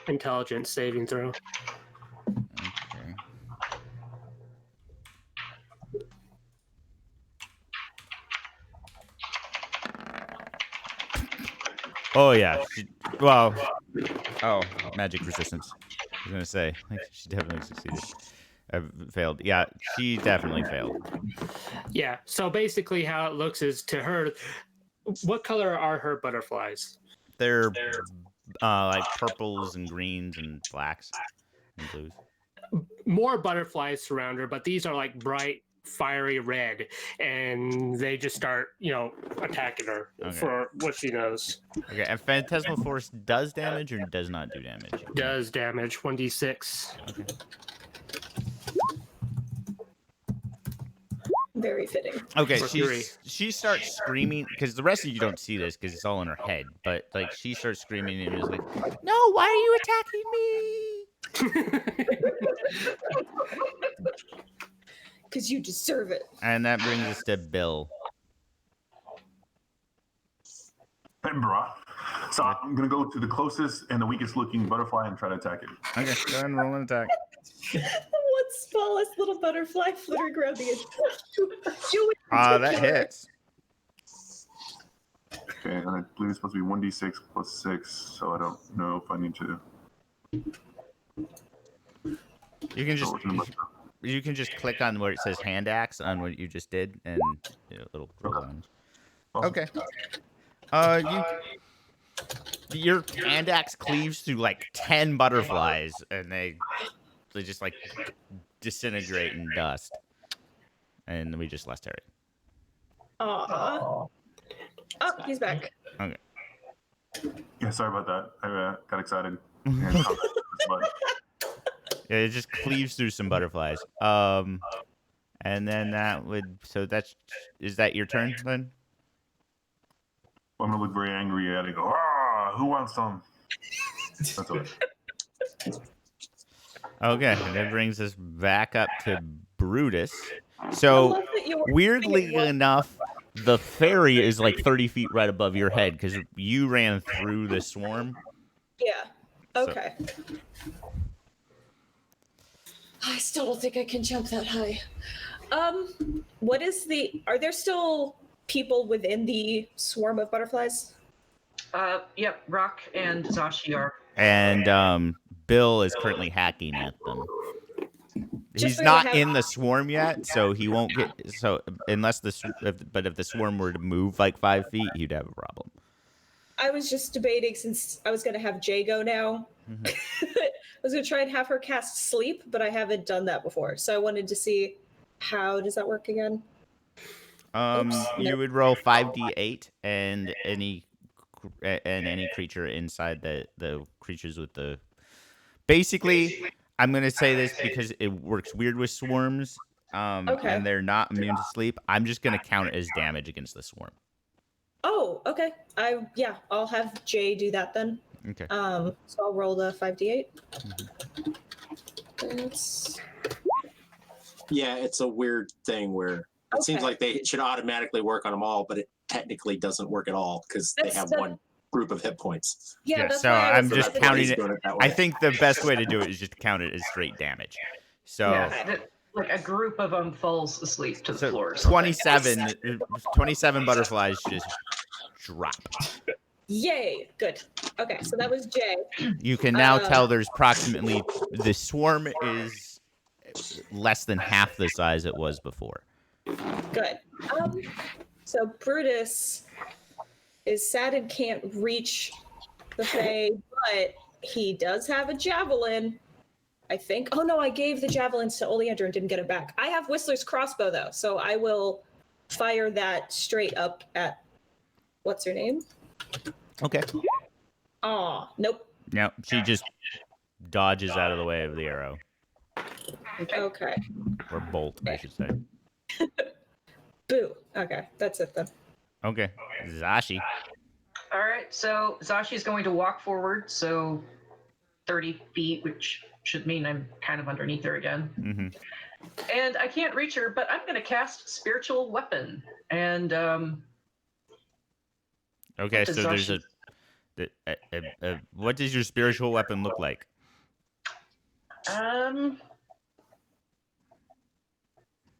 intelligence saving throw. Okay. Oh yeah. Magic resistance. I was gonna say she definitely succeeded. Failed. Yeah, she definitely failed. Yeah. So basically, how it looks is to her. What color are her butterflies? They're like purples and greens and blacks and blues. More butterflies surround her, but these are like bright, fiery red, and they just start, attacking her for what she knows. Okay, and Phantasmal Force does damage or does not do damage? Does damage 1d6. Okay. Very fitting. Okay, she starts screaming because the rest of you don't see this because it's all in her head. But like she starts screaming and is like, "No, why are you attacking me?" Because you deserve it. And that brings us to Bill. Pembra. So I'm gonna go to the closest and the weakest looking butterfly and try to attack it. Okay, go ahead and roll an attack. What smallest little butterfly flittering around the edge? That hits. Okay, and I believe it's supposed to be 1d6 plus 6, so I don't know if I need to. You can just click on where it says hand axe on what you just did, and it'll roll on. Okay. Your hand axe cleaves through like 10 butterflies, and they just like disintegrate in dust. And we just lost Harry. Aww. Oh, he's back. Okay. Yeah, sorry about that. I got excited. Yeah, it just cleaves through some butterflies. And then is that your turn then? I'm gonna look very angry at it. Go, who wants some? That's okay. Okay, and that brings us back up to Brutus. So weirdly enough, the fairy is like 30 feet right above your head because you ran through the swarm. Yeah. Okay. I still don't think I can jump that high. Are there still people within the swarm of butterflies? Yep, Rock and Zashi are. And Bill is currently hacking at them. He's not in the swarm yet, so he won't get. So unless if the swarm were to move like 5 feet, he'd have a problem. I was just debating since I was going to have Jay go now. Mm-hmm. I was going to try and have her cast sleep, but I haven't done that before, so I wanted to see how does that work again. You would roll 5d8, and any creature inside the creatures with the. Basically, I'm gonna say this because it works weird with swarms, Okay. and they're not immune to sleep. I'm just gonna count it as damage against the swarm. Oh, okay. I'll have Jay do that then. Okay. So I'll roll the 5d8. Mm-hmm. Yeah, it's a weird thing where it seems Okay. like they should automatically work on them all, but it technically doesn't work at all because they have one group of hit points. Yeah, that's so why I I'm was just that's why counting he's it. doing it that I way. think the best way to do it is just count it as straight damage. So Yeah, like a group of them falls asleep to the so floor. or something. 27 butterflies just drop. Yay! Good. Okay, so that was Jay. You can now tell there's approximately the swarm is less than half the size it was before. Good. So Brutus is sad and can't reach the Fae, but he does have a javelin. I think. Oh no, I gave the javelins to Oleander and didn't get it back. I have Whistler's crossbow though, so I will fire that straight up at what's her name? Okay. Aw, nope. No, she just dodges out of the way of the arrow. Okay. Or bolt, I should say. Boo. Okay, that's it then. Okay. Zashi. All right, so Zashi's going to walk forward, so 30 feet, which should mean I'm kind of underneath her again. Mm-hmm. And I can't reach her, but I'm going to cast Spiritual Weapon. And Okay, so there's what does your spiritual weapon look like?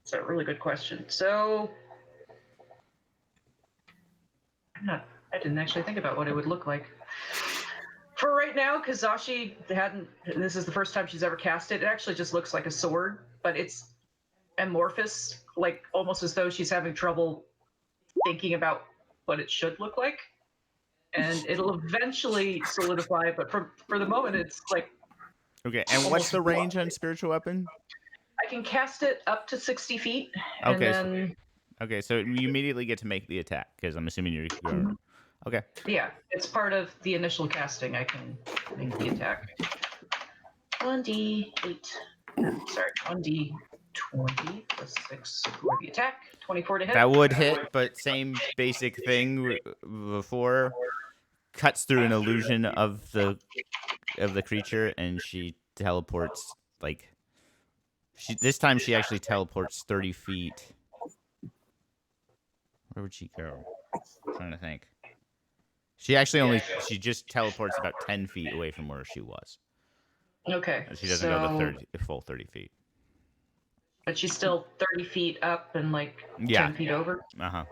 It's a really good question. So I didn't actually think about what it would look like. For right now, because Zashi this is the first time she's ever cast it, it actually just looks like a sword, but it's amorphous, like almost as though she's having trouble thinking about what it should look like. And it'll eventually solidify, but for the moment, it's like... Okay, and what's the range on spiritual weapon? I can cast it up to 60 feet, and Okay, then... Okay, so you immediately get to make the attack, because I'm assuming you're... Okay. Yeah, it's part of the initial casting. I can make the attack. 1d8. Sorry, 1d20 plus 6 for the attack. 24 to hit. That would hit, but same basic thing before. Cuts through an illusion of the creature, and she teleports, like... This time she actually teleports 30 feet. Where would she go? I'm trying to think. She actually she just teleports about 10 feet away from where she was. Okay. She doesn't go the full 30 feet. But she's still 30 feet up and like 10 feet over. Uh-huh.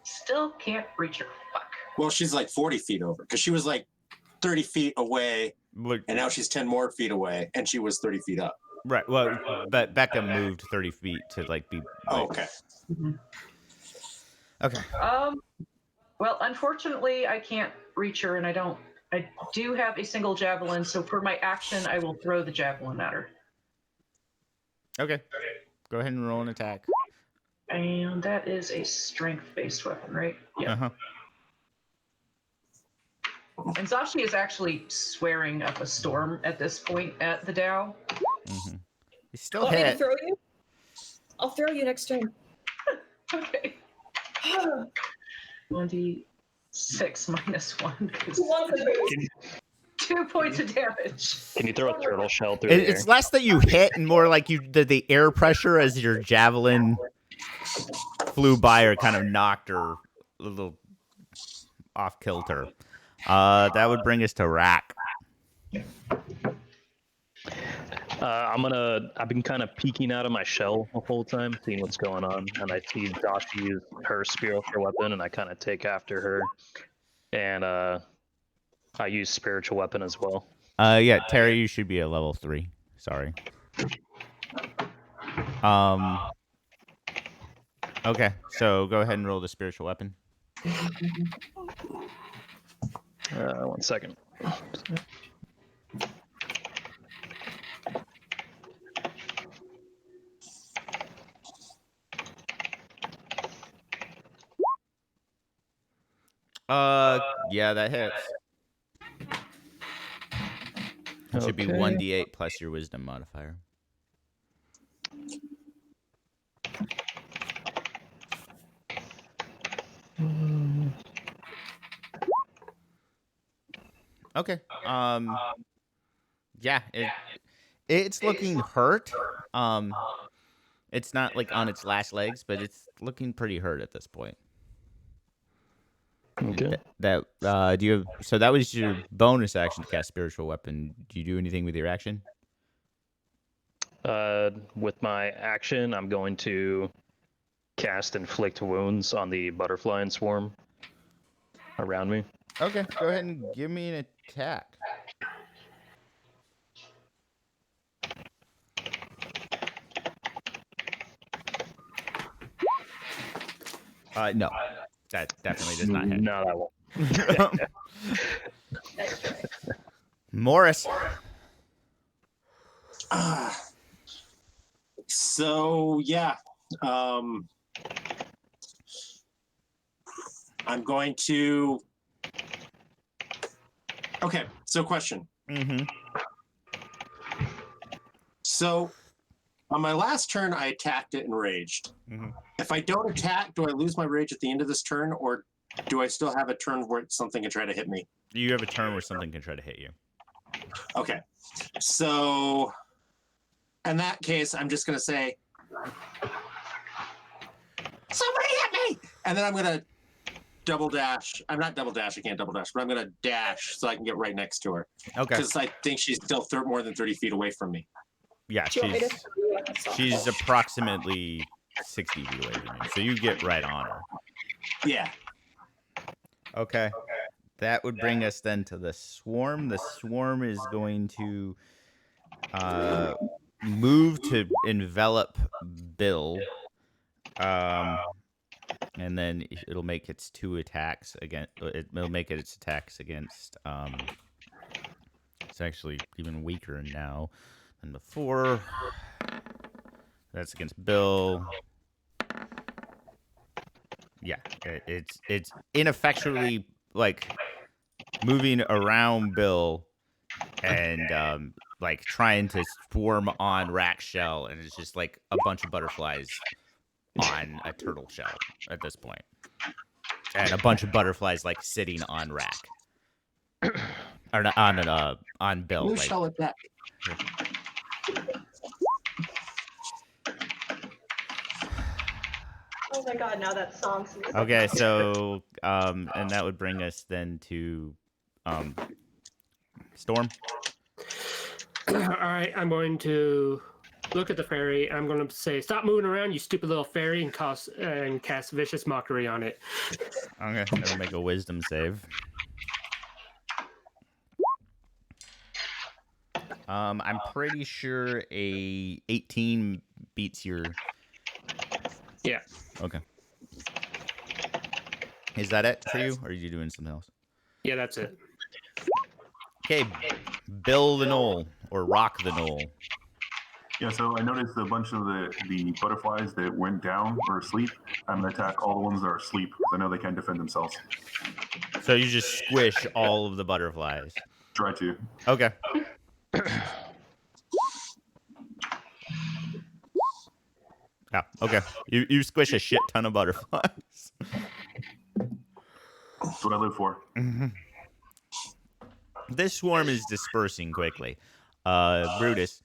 Still can't reach her. Fuck. Well, she's like 40 feet over because she was like 30 feet away, and now she's 10 more feet away, and she was 30 feet up. Right. Well, but Becca moved 30 feet to like be. Like, okay. Mm-hmm. Okay. Well, unfortunately, I can't reach her, and I do have a single javelin, so for my action, I will throw the javelin at her. Okay. Go ahead and roll an attack. And that is a strength-based weapon, right? Yeah. Uh-huh. And Zashi is actually swearing up a storm at this point at the Dow. Mm-hmm. You still Want me to hit. throw you? I'll throw you next turn. Okay. 1d6 minus 1. 2 points of damage. Can you throw a turtle shell through the air? It's less that you hit and more like the air pressure as your javelin flew by or kind of knocked her a little off kilter. That would bring us to Rack. I've been kind of peeking out of my shell the whole time, seeing what's going on, and I see Dashi use her spiritual weapon, and I kind of take after her, and I use spiritual weapon as well. Yeah, Terry, you should be at level 3. Sorry. Okay, so go ahead and roll the spiritual weapon. 1 second. Yeah, that hits. It should be Okay. 1d8 plus your wisdom modifier. Okay. Yeah, it's looking hurt. It's not like on its last legs, but it's looking pretty hurt at this point. Okay. Do you have, so that was your bonus action to cast spiritual weapon. Do you do anything with your action? With my action, I'm going to cast inflict wounds on the butterfly and swarm around me. Okay, go ahead and give me an attack. No, that definitely does not hit. No, that won't. Morris. So yeah, I'm going to. Okay, so question. Mm-hmm. So on my last turn, I attacked it and raged. Mm-hmm. If I don't attack, do I lose my rage at the end of this turn, or do I still have a turn where something can try to hit me? You have a turn where something can try to hit you. Okay, so in that case, I'm just going to say, somebody hit me! And then I'm going to double dash. I'm not double dash. I can't double dash, but I'm going to dash so I can get right next to her. Okay. Because I think she's still more than 30 feet away from me. Yeah, Do you want me to she's approximately 60 feet away from you, so you get right on her. Yeah. Okay. That would bring us then to the swarm. The swarm is going to move to envelop Bill. And then it'll make its two attacks again. It'll make its attacks against. It's actually even weaker now than before. That's against Bill. Yeah, it's ineffectually like moving around Bill and like trying to swarm on Rack's shell, and it's just like a bunch of butterflies on a turtle shell at this point, and a bunch of butterflies like sitting on Rack or on Bill. Blue Like, shell attack. Oh my god, now that song. okay, so and that would bring us then to Storm. All right, I'm going to look at the fairy. I'm going to say, "Stop moving around, you stupid little fairy," and cast vicious mockery on it. Okay, that'll make a wisdom save. I'm pretty sure a 18 beats your. Yeah. Okay. Is that it for you, or are you doing something else? Yeah, that's it. Okay, Bill the Knoll, or Rock the Knoll. Yeah, so I noticed a bunch of the butterflies that went down or asleep. I'm going to attack all the ones that are asleep because I know they can't defend themselves. So you just squish all of the butterflies. Try to. Okay. Yeah, okay. You squish a shit ton of butterflies. That's what I live for. Mm-hmm. This swarm is dispersing quickly. Brutus.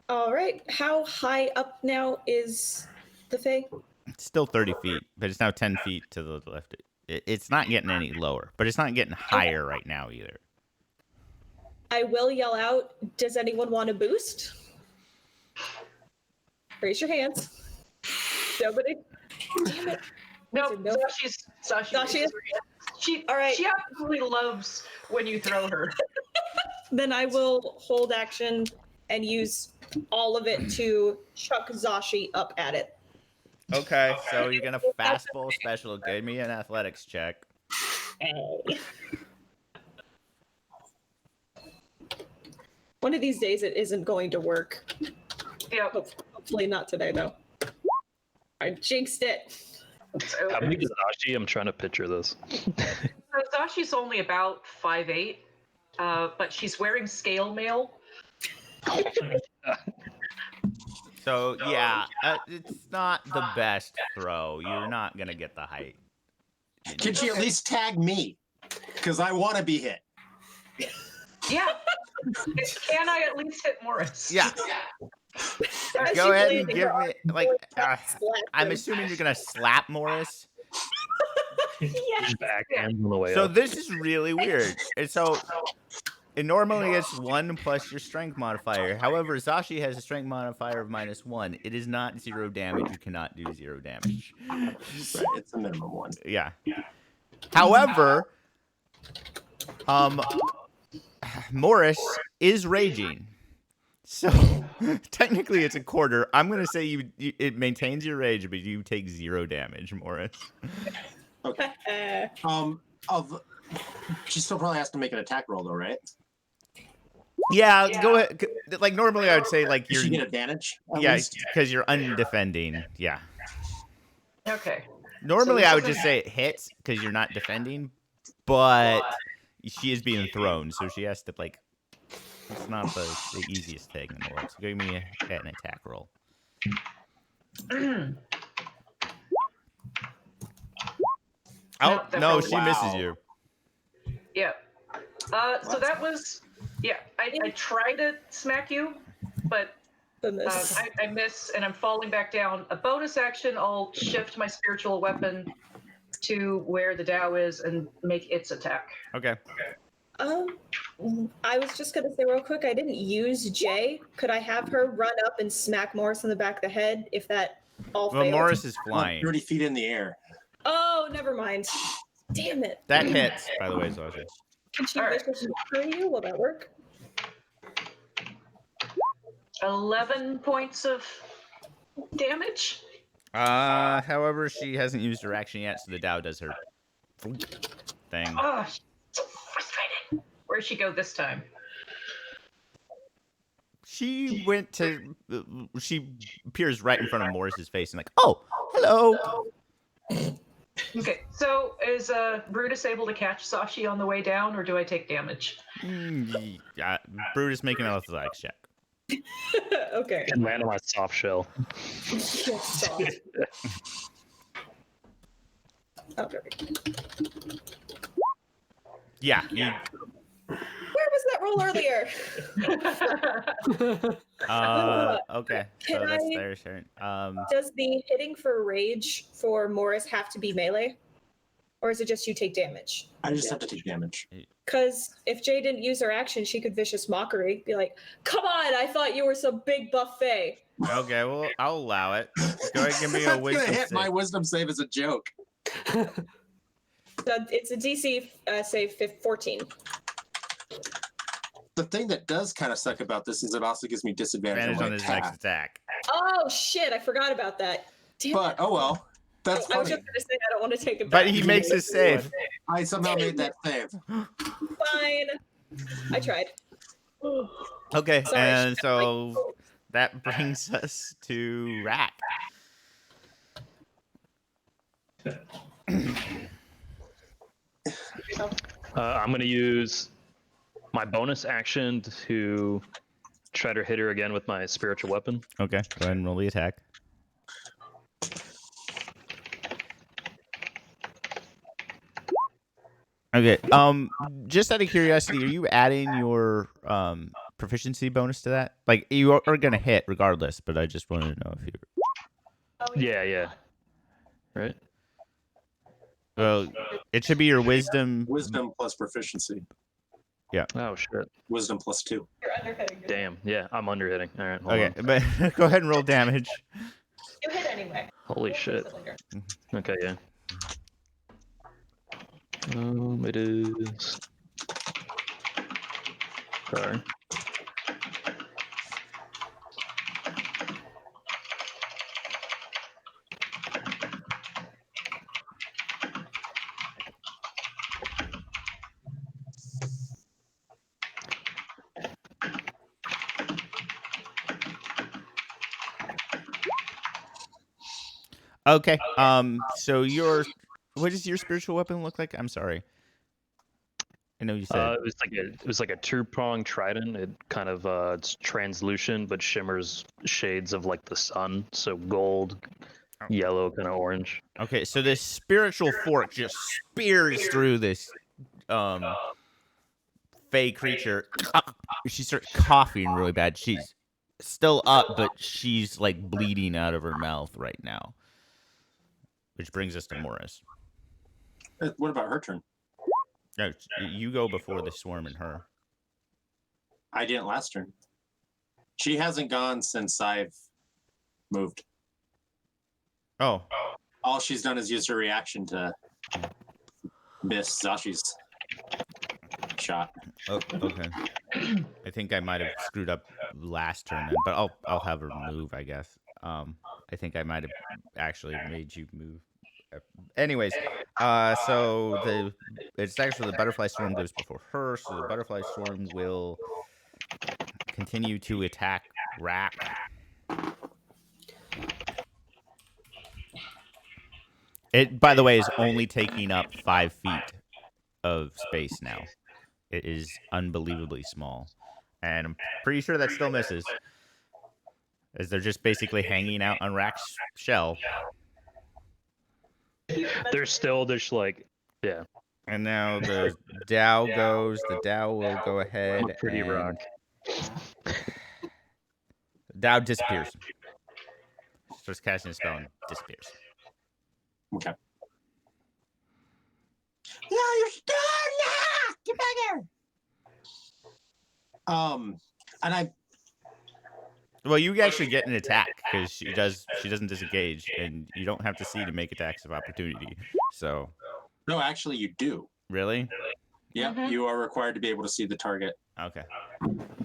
All right. How high up now is the Fae? It's still 30 feet, but it's now 10 feet to the left. It's not getting any lower, but it's not getting higher right now either. I will yell out, "Does anyone want a boost?" Raise your hands. Nobody? Damn it. No, Nope. Sashi. She All right. She absolutely loves when you throw her. Then I will hold action and use all of it to chuck Zashi up at it. Okay, so you're gonna fastball special. Give me an athletics check. Hey. One of these days it isn't going to work. Yeah. Hopefully not today, though. I jinxed it. So, How big is Ashi? I'm trying to picture this. Zashi's only about 5'8", but she's wearing scale mail. So yeah, it's not the best throw. You're not gonna get the height. Can she at least tag me? Because I want to be hit. Yeah. Can I at least hit Morris? Yeah. As Go she's ahead and landing, give her me arm like. slap I'm him. assuming you're gonna slap Morris. Yes. Backhand on the way So up. this is really weird. And so it normally it's 1 plus your strength modifier. However, Zashi has a strength modifier of -1. It is not 0 damage. You cannot do 0 damage. Right, it's a minimum one. Yeah. However, Morris is raging. So technically it's a quarter. I'm gonna say you it maintains your rage, but you take 0 damage, Morris. Okay. She still probably has to make an attack roll though, right? Yeah, go ahead. Like normally I would say like Does you're she get advantage? yeah, because you're undefending. Yeah. Okay. Normally So I would just say it hits because you're not defending, but she is being thrown, so she has to like. It's not the easiest thing in the world. So give me an attack roll. Oh no, she misses you. Yeah. So that was, yeah. I try to smack you, but I miss, and I'm falling back down. A bonus action, I'll shift my spiritual weapon to where the Tao is and make its attack. Okay. I was just gonna say real quick, I didn't use Jay. Could I have her run up and smack Morris in the back of the head if that all Well, failed? Morris is flying. 30 feet in the air. Oh, never mind. Damn it. That hits, by the way, Zashi. Can she All right. vicious mockery you? Will that work? 11 points of damage. However, she hasn't used her action yet, so the Tao does her thing. Oh, so frustrating. Where'd she go this time? She went to. She appears right in front of Morris's face and like, oh, hello. Okay, so is Brutus able to catch Sashi on the way down, or do I take damage? Yeah, Brutus making an athletics check. Okay. And land on my soft shell. Soft. Oh, very good. Yeah. Where was that roll earlier? Okay. So Can that's I- their turn. Does the hitting for rage for Morris have to be melee? Or is it just you take damage? I just have to take damage. Because if Jay didn't use her action, she could vicious mockery. Be like, come on, I thought you were some big buffet. Okay, well, I'll allow it. Go ahead and give me a That's wisdom gonna hit save. my wisdom save as a joke. So it's a DC save 14. The thing that does kind of suck about this is it also gives me disadvantage Advantage on on my his attack. next attack. Oh, shit, I forgot about that. Damn But, it. oh well. That's I was funny. just going to say I don't want to take it But back. he makes his save. I somehow made that save. Fine. I tried. Okay, Sorry, and shit, so that brings us to Rack. I'm going to use my bonus action to try to hit her again with my spiritual weapon. Okay, go ahead and roll the attack. Okay, just out of curiosity, are you adding your proficiency bonus to that? Like, you are gonna hit regardless, but I just wanted to know if you. Yeah. Right? Well, it should be your wisdom. Wisdom plus proficiency. Oh, shit. Wisdom plus 2. You're underhitting. Damn. Yeah, I'm under hitting. All right, hold Okay, on. but go ahead and roll damage. You hit anyway. Holy We'll shit. fix it later. Okay, yeah. It is. Sorry. Okay, so what does your spiritual weapon look like? I'm sorry. I know you said It was like a two-pronged trident. It kind of it's translucent but shimmers shades of like the sun, so gold, yellow, kind of orange. okay. So this spiritual fork just spears through this fey creature. She starts coughing really bad. She's still up, but she's like bleeding out of her mouth right now. Which brings us to Morris. What about her turn? No, you go before the swarm and her. I didn't last turn. She hasn't gone since I've moved. Oh. All she's done is use her reaction to miss Zashi's shot. Oh, okay. I think I might have screwed up last turn then, but I'll have her move, I guess. I think I might have actually made you move. Anyways, so it's actually the butterfly swarm goes before her, so the butterfly swarm will continue to attack Rack. It, by the way, is only taking up 5 feet of space now. It is unbelievably small, and I'm pretty sure that still misses, as they're just basically hanging out on Rack's shell. They're still just like, yeah. And now the Dow goes. The Dow will go ahead. I'm a pretty and rock. Dow disappears. Starts casting a spell and disappears. Okay. No, you're still nah! Get back here! And I Well, you actually get an attack because she doesn't disengage, and you don't have to see to make attacks of opportunity. So no, actually, you do. really, Yep, you are required to be able to see the target. okay.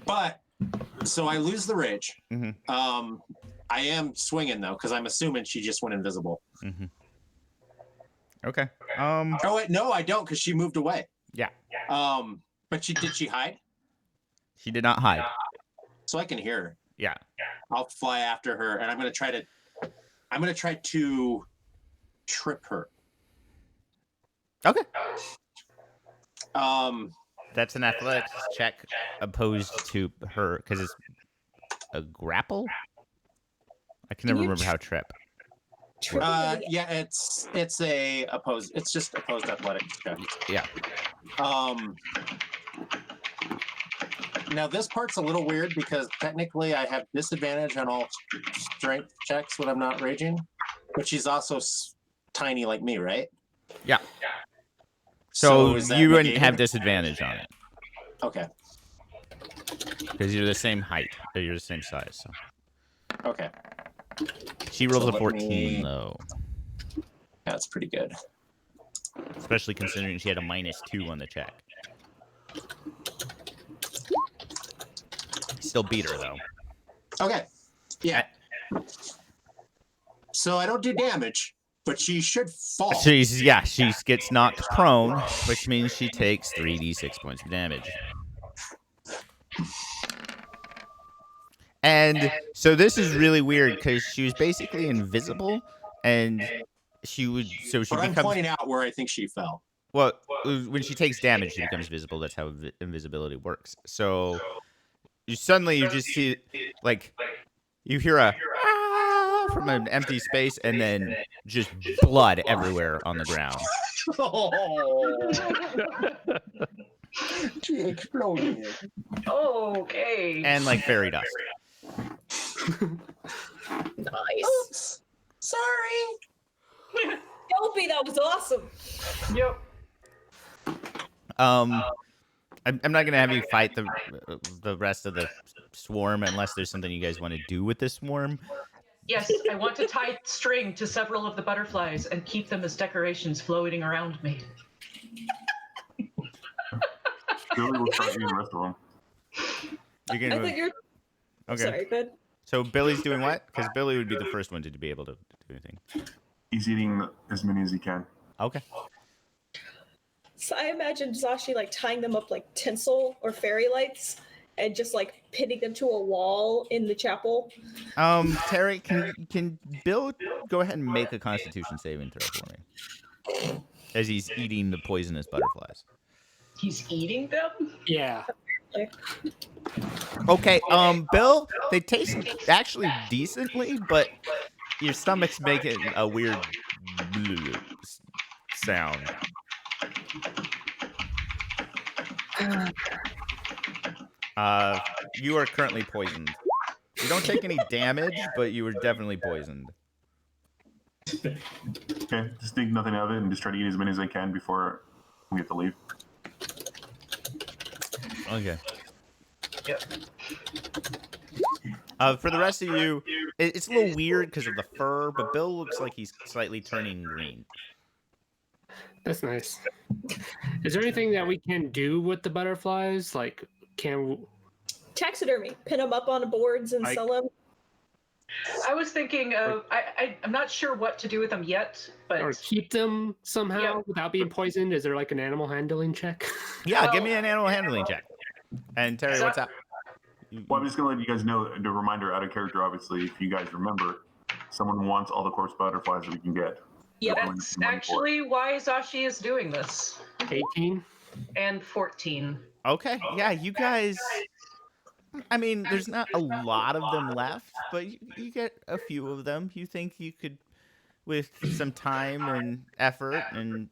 But so I lose the rage. Mm-hmm. I am swinging though because I'm assuming she just went invisible. Mm-hmm. Okay. Oh wait, no, I don't because she moved away. Yeah. But did she hide? She did not hide. So I can hear her. Yeah. I'll fly after her, and I'm gonna try to trip her. Okay. That's an athletics check opposed to her because it's a grapple. I can never remember how trip. Yeah, it's a opposed. It's just opposed athletics check. Yeah. Now this part's a little weird because technically I have disadvantage on all strength checks when I'm not raging, but she's also tiny like me, right? Yeah. So is that you wouldn't negated? have disadvantage on it Okay. because you're the same height, or you're the same size. So Okay. she rolls So a let 14 me- though, That's pretty good. especially considering she had a -2 on the check. Still beat her though. Okay. Yeah. So I don't do damage, but she should fall. She gets knocked prone, which means she takes 3d6 points of damage. And so this is really weird because she was basically invisible, and she But I'm becomes pointing out where I think she fell. well when she takes damage, she becomes visible. That's how invisibility works. So you just see like you hear a "Ah" from an empty space, and then just blood everywhere on the ground. She exploded. Okay. And like fairy dust. Nice. Oops. Sorry. Dopey, that was awesome. Yep. I'm not gonna have you fight the rest of the swarm unless there's something you guys want to do with this swarm. Yes, I want to tie string to several of the butterflies and keep them as decorations floating around me. Billy will start eating the rest of them. You're I gonna thought you're okay. sorry, good. So Billy's doing what? Because Billy would be the first one to be able to do anything. He's eating as many as he can. Okay. So I imagine Zashi like tying them up like tinsel or fairy lights and just like pinning them to a wall in the chapel. Terry, can Bill go ahead and make a Constitution saving throw for me? As he's eating the poisonous butterflies. He's eating them? Yeah. Okay, Bill, they taste actually decently, but your stomach's making a weird sound. You are currently poisoned. You don't take any damage, but you were definitely poisoned. Okay, just think nothing of it and just try to eat as many as I can before we have to leave. Okay. Yep. For the rest of you, it's a little weird because of the fur, but Bill looks like he's slightly turning green. That's nice. Is there anything that we can do with the butterflies? Like, Taxidermy. Pin them up on boards and sell them. I was thinking of. I'm not sure what to do with them yet, but or keep them somehow without being poisoned? Is there like an animal handling check? Yeah, give me an animal handling check. And Terry, what's up? Well, I'm just going to let you guys know, the reminder out of character, obviously, if you guys remember, someone wants all the corpse butterflies that we can get. Yeah, that's actually why Zashi is doing this. 18? And 14. Okay, yeah, you guys... I mean, there's not a lot of them left, but you get a few of them. You think you could, with some time and effort and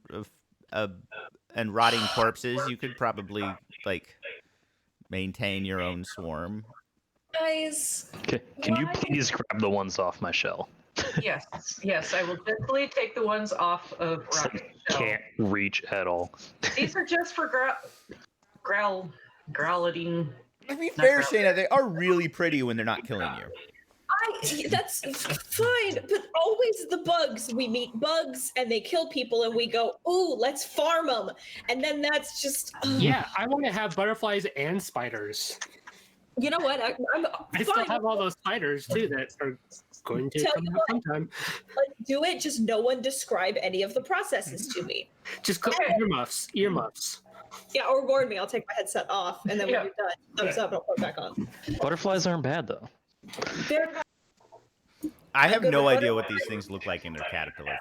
rotting corpses, you could probably, like, maintain your own swarm. Guys. Can you please grab the ones off my shell? Yes, I will definitely take the ones off of Rocket's shell. Can't reach at all. These are just for growling. To be fair, Shayna, they are really pretty when they're not killing you. That's fine, but always the bugs. We meet bugs and they kill people and we go, ooh, let's farm them. And then that's just... Yeah, I want to have butterflies and spiders. You know what? I still have all those spiders, too, that are going to come out sometime. Let's do it, just no one describe any of the processes to me. Just earmuffs. Yeah, or warn me. I'll take my headset off, and then when you're done, thumbs up, I'll put it back on. Butterflies aren't bad, though. I have no idea what these things look like in their caterpillar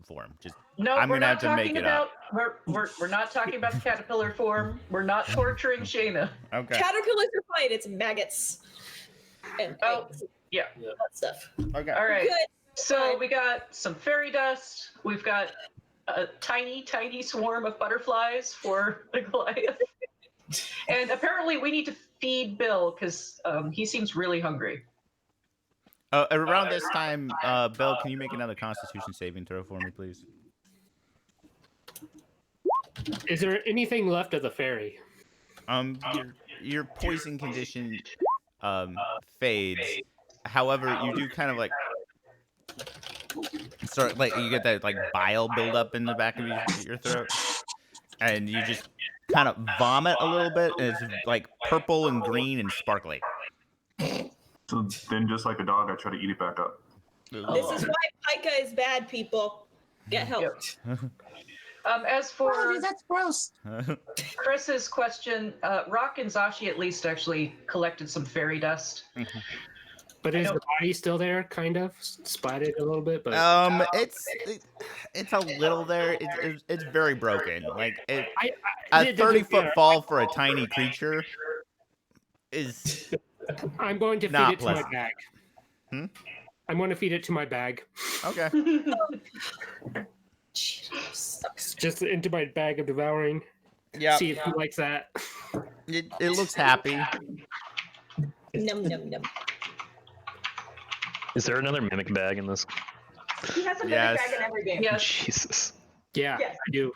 form. No, I'm we're gonna have not to make talking it about. up. We're not talking about the caterpillar form. We're not torturing Shayna. Okay. Caterpillars are fine. It's maggots. And eggs, yeah, that stuff. Okay. All right. Good. So we got some fairy dust. We've got a tiny, tiny swarm of butterflies for the Goliath. And apparently we need to feed Bill because he seems really hungry. Around this time, Bill, can you make another Constitution saving throw for me, please? Is there anything left of the fairy? Your poison condition fades. However, you do kind of like start like you get that like bile buildup in the back of your throat, and you just kind of vomit a little bit, and it's like purple and green and sparkly. So then, just like a dog, I try to eat it back up. This is why pica is bad, people. Get help. As for that's gross. Chris's question, Rock and Zashi at least actually collected some fairy dust. But is the body still there, kind of splatted a little bit? But it's a little there. It's very broken. Like a I 30-foot fall for a tiny creature is. I'm going to feed not it to pleasant. my bag. I'm going to feed it to my bag. Okay. Just into my bag of devouring. Yeah. See if he likes that. It looks happy. Num num num. Is there another mimic bag in this? He has a mimic Yes. bag in every game. Yes. Jesus. Yeah, Yes. I do.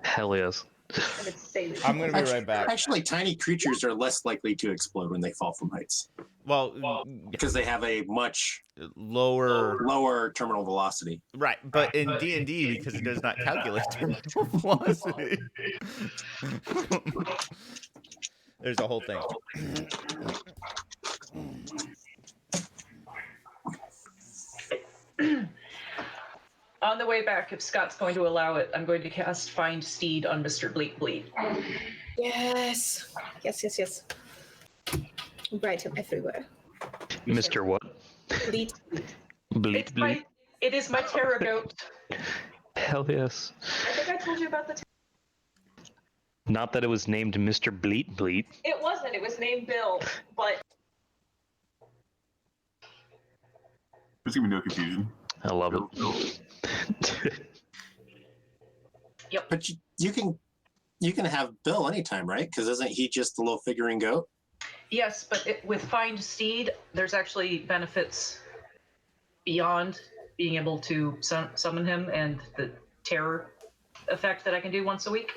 Hell yes. And it's safe. I'm gonna be right back. Actually, tiny creatures are less likely to explode when they fall from heights Well, because they have a much lower terminal velocity. right, but in D&D because it does not calculate terminal velocity. There's a whole thing. On the way back, if Scott's going to allow it, I'm going to cast Find Steed on Mr. Bleak Bleed. Yes. Yes. Write him everywhere. Mr. What? Bleat. Bleat, bleat. It is my terror goat. Hell yes. I think I told you about the Not that it was named Mr. Bleat Bleat. It wasn't. It was named Bill, but There's gonna be no confusion. I love it. But you can have Bill anytime, right? Because isn't he just the little figurine goat? Yes, but with Find Seed, there's actually benefits beyond being able to summon him and the terror effect that I can do once a week.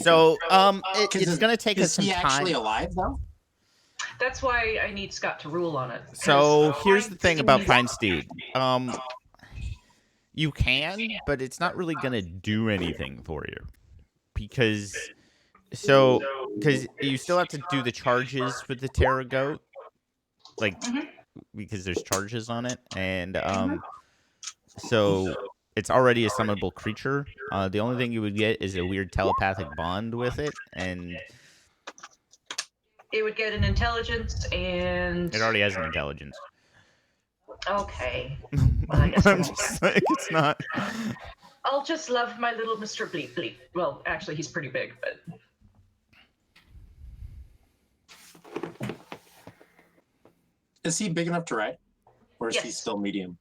So, it's going to take us Is some he time. actually alive though? That's why I need Scott to rule on it. So here's the thing about Find Steed. You can, but it's not really gonna do anything for you because you still have to do the charges with the Terra Goat, like because there's charges on it, and so it's already a summonable creature. The only thing you would get is a weird telepathic bond with it, and it would get an intelligence and it already has an intelligence. Okay. Well, I guess I'm just like, it's not. I'll just love my little Mr. Bleep Bleep. Well, actually, he's pretty big, but. Is he big enough to ride? Or is he Yes. still medium?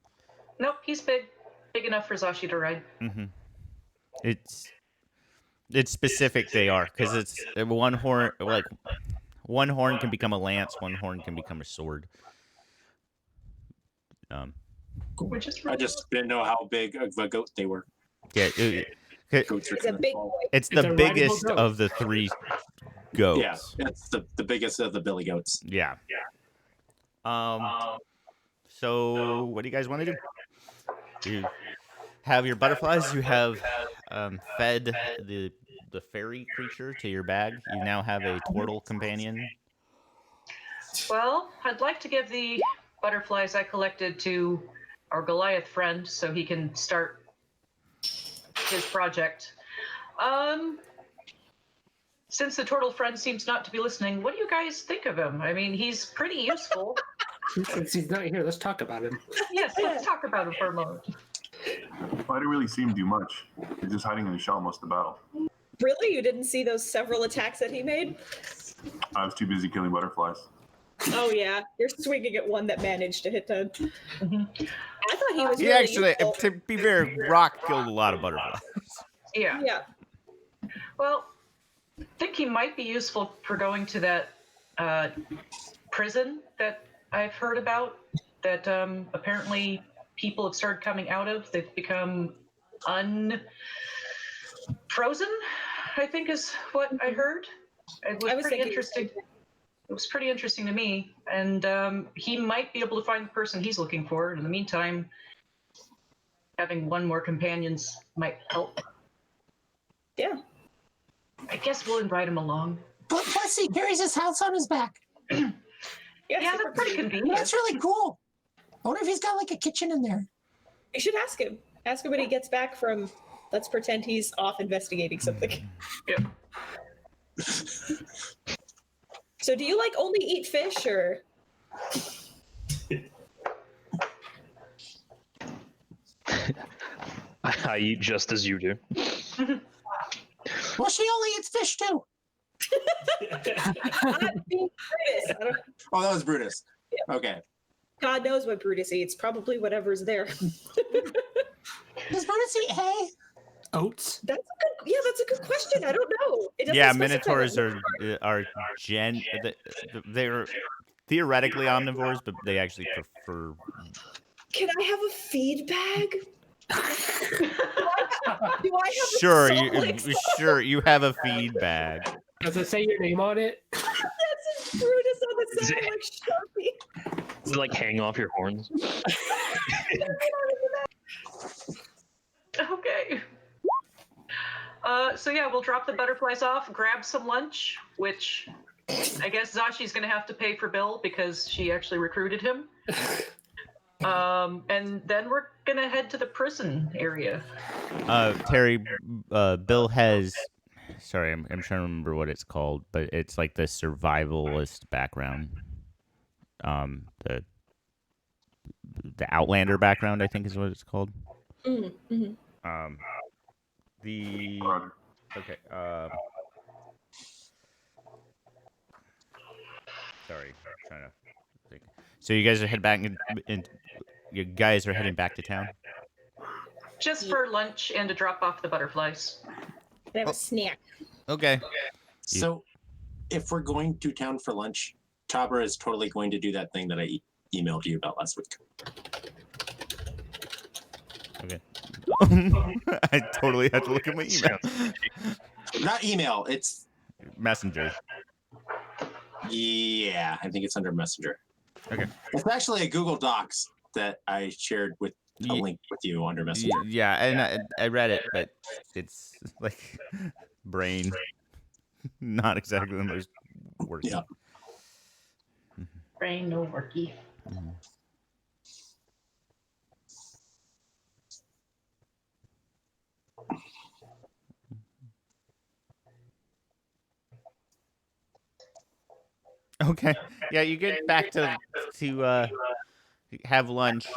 Nope, he's big. Big enough for Zashi to ride. Mm-hmm. It's specific they are, because it's one horn, like, one horn can become a lance, one horn can become a sword. Which is I just didn't know how big of a goat they were. Yeah, Goats are It's a kinda big small. boy. it's It's the a biggest rideable goat. of the three goats. Yeah, it's the biggest of the billy goats. Yeah. So what do you guys want to do? You have your butterflies. You have fed the fairy creature to your bag. You now have a turtle companion. Well, I'd like to give the butterflies I collected to our Goliath friend so he can start his project. Since the turtle friend seems not to be listening, what do you guys think of him? I mean, he's pretty useful. Since he's not here, let's talk about him. Yes, let's talk about him for a moment. I didn't really see him do much. He's just hiding in the shell most of the battle. Really? You didn't see those several attacks that he made? I was too busy killing butterflies. Oh yeah, you're swinging at one that managed to hit the. I thought he was. He really actually, useful. to be fair, Rock killed a lot of butterflies. Yeah. Yeah. Well, I think he might be useful for going to that prison that I've heard about that apparently people have started coming out of. They've become unfrozen, I think is what I heard. It was, I was pretty thinking- interesting. It was pretty interesting to me. And he might be able to find the person he's looking for. In the meantime, having one more companions might help. Yeah. I guess we'll invite him along. But plus, he carries his house on his back. Yeah, Yeah, super that's pretty cool. convenient. That's really cool. I wonder if he's got like a kitchen in there. You should ask him. Ask him when he gets back from. Let's pretend he's off investigating something. Yeah. So, do you like only eat fish, or? I eat just as you do. Well, she only eats fish too. Not being Brutus. I don't, Oh, that was Brutus. Okay. God knows what Brutus eats. Probably whatever's there. Does Brutus eat hay? Oats. That's a good. Yeah, that's a good question. I don't know. It doesn't Yeah, specify minotaurs that. are they're theoretically omnivores, but they actually prefer. Can I have a feed bag? Do I have Sure, a you sure you have a feed bag. Does it say your name on it? That's Brutus on the side, like Sharpie. Does it like hang off your horns? Okay. So yeah, we'll drop the butterflies off, grab some lunch, which I guess Zashi's gonna have to pay for Bill because she actually recruited him. And then we're gonna head to the prison area. Terry, Bill has. Sorry, I'm trying to remember what it's called, but it's like the survivalist background. The Outlander background, I think, is what it's called. Mm-hmm. The Roger. okay. Sorry, trying to think. So you guys are heading back, and you guys are heading back to town. Just for lunch and to drop off the butterflies. They have a snack. Okay. So, if we're going to town for lunch, Tabra is totally going to do that thing that I emailed you about last week. Okay. I totally had to look at my email. Not email, it's Messenger. Yeah, I think it's under Messenger. Okay. It's actually a Google Docs that I shared with a link with you under Messenger. Yeah, and I read it, but it's like brain not exactly the most working. Yeah. Brain no worky. Mm-hmm. Okay. Yeah, you get back to have lunch.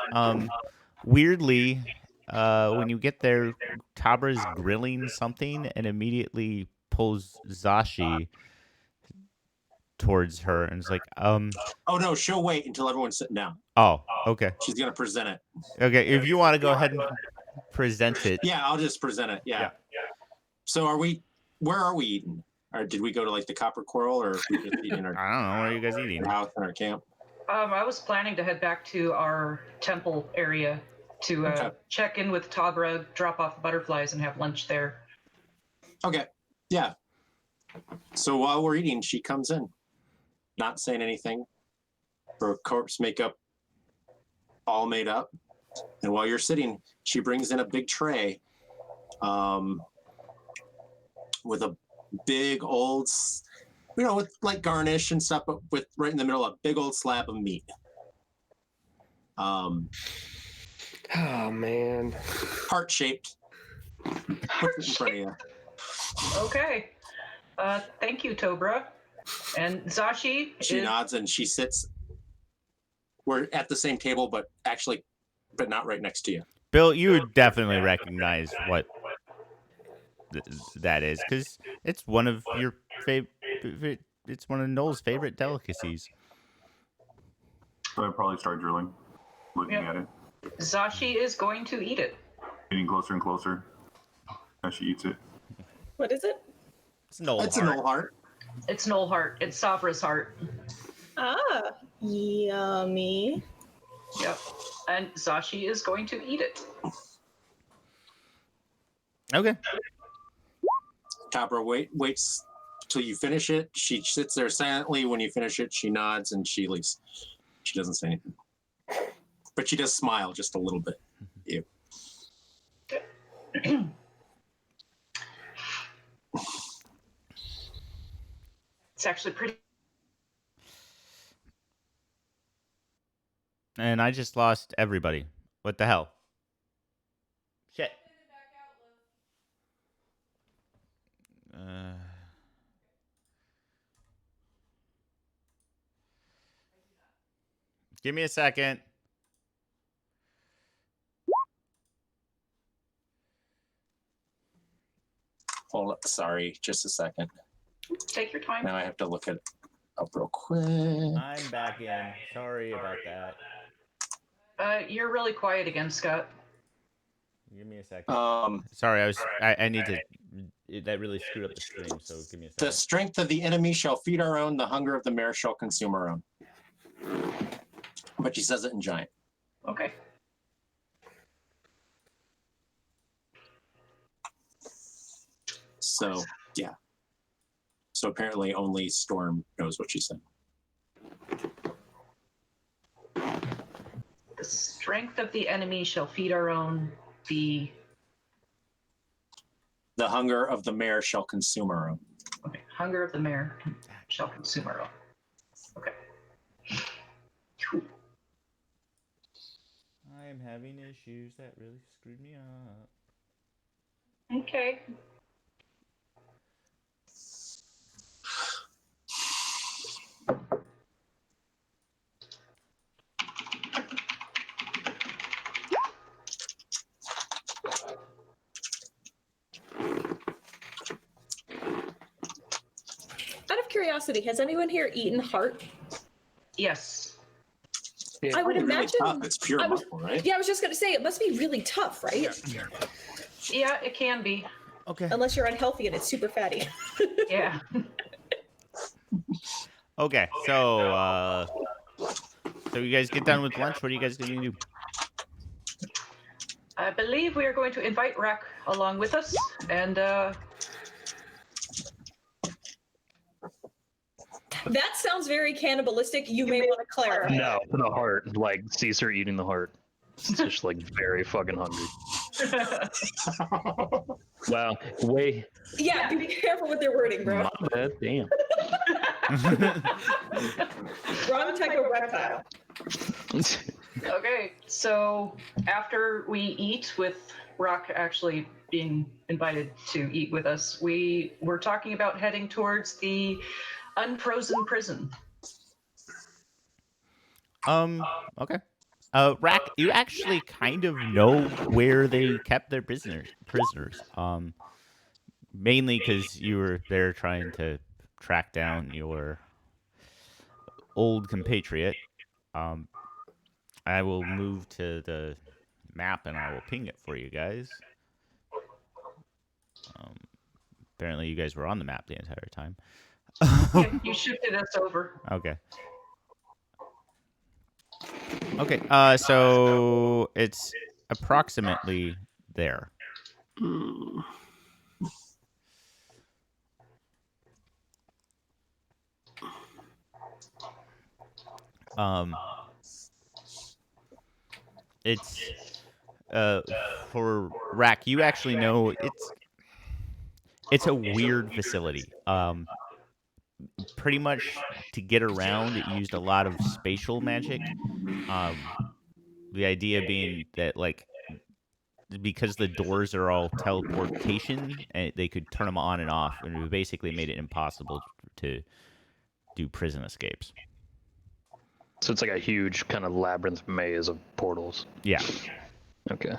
Weirdly, when you get there, Tabra's grilling something and immediately pulls Zashi towards her and is like, Oh no, she'll wait until everyone's sitting down. Oh, okay. She's gonna present it. Okay, if you want to go ahead and present it. Yeah, I'll just present it. Yeah. So where are we eating? Or did we go to like the Copper Coral, or we just eating our I don't know. Where are you guys eating? house in our camp? I was planning to head back to our temple area to check in with Tabra, drop off the butterflies, and have lunch there. Okay. Yeah. So while we're eating, she comes in, not saying anything. Her corpse makeup all made up. And while you're sitting, she brings in a big tray with a big old, with like garnish and stuff, but with right in the middle, a big old slab of meat. Oh man. Heart shaped. Put it in front of you. Okay. Thank you, Tobra. And Zashi. She nods and she sits. We're at the same table, but not right next to you. Bill, you would definitely recognize what that is, because it's one of your favorite. It's one of Noel's favorite delicacies. So I'd probably start drilling, looking at it. Zashi is going to eat it. Getting closer and closer as she eats it. What is it? It's Noel It's a Noel heart. It's Noel heart. It's Sabra's heart. Ah, yummy. Yep. And Zashi is going to eat it. Okay. Tabra waits till you finish it. She sits there silently. When you finish it, she nods and she leaves. She doesn't say anything. But she does smile just a little bit. You. It's actually pretty. And I just lost everybody. What the hell? Shit. Give me a second. Hold up. Sorry, just a second. Take your time. Now I have to look it up real quick. I'm back in. Sorry about that. You're really quiet again, Scott. Give me a second. Sorry, I need to. That really screwed up the stream, so give me a second. The strength of the enemy shall feed our own. The hunger of the mare shall consume our own. But she says it in giant. Okay. So, yeah. So apparently only Storm knows what she said. The strength of the enemy shall feed our own. The hunger of the mare shall consume our own. Okay. Hunger of the mare shall consume our own. Okay. I'm having issues that really screwed me up. Okay. Out of curiosity, has anyone here eaten heart? Yes. I would Really imagine tough. It's pure I was- muscle, right? Yeah, I was just gonna say it must be really tough, right? Yeah, it can be. Okay. Unless you're unhealthy and it's super fatty. Yeah. Okay. So you guys get done with lunch. What are you guys gonna do? I believe we are going to invite Rack along with us, and That sounds very cannibalistic. You may want to clarify. No, the heart. Like Caesar eating the heart. It's just like very fucking hungry. Wow. Way. Yeah, be careful with your wording, bro. My bad. Damn. Wrong type of reptile. okay. So after we eat, with Rock actually being invited to eat with us, we were talking about heading towards the unfrozen prison. Okay. Rack, you actually kind of know where they kept their prisoners. Mainly because you were there trying to track down your old compatriot. I will move to the map and I will ping it for you guys. Apparently, you guys were on the map the entire time. Yeah, you shifted us over. Okay. Okay. So it's approximately there. It's for Rack. You actually know it's a weird facility. Pretty much to get around, it used a lot of spatial magic. The idea being that like because the doors are all teleportation, and they could turn them on and off, and it basically made it impossible to do prison escapes. So it's like a huge kind of labyrinth maze of portals. Yeah. Okay.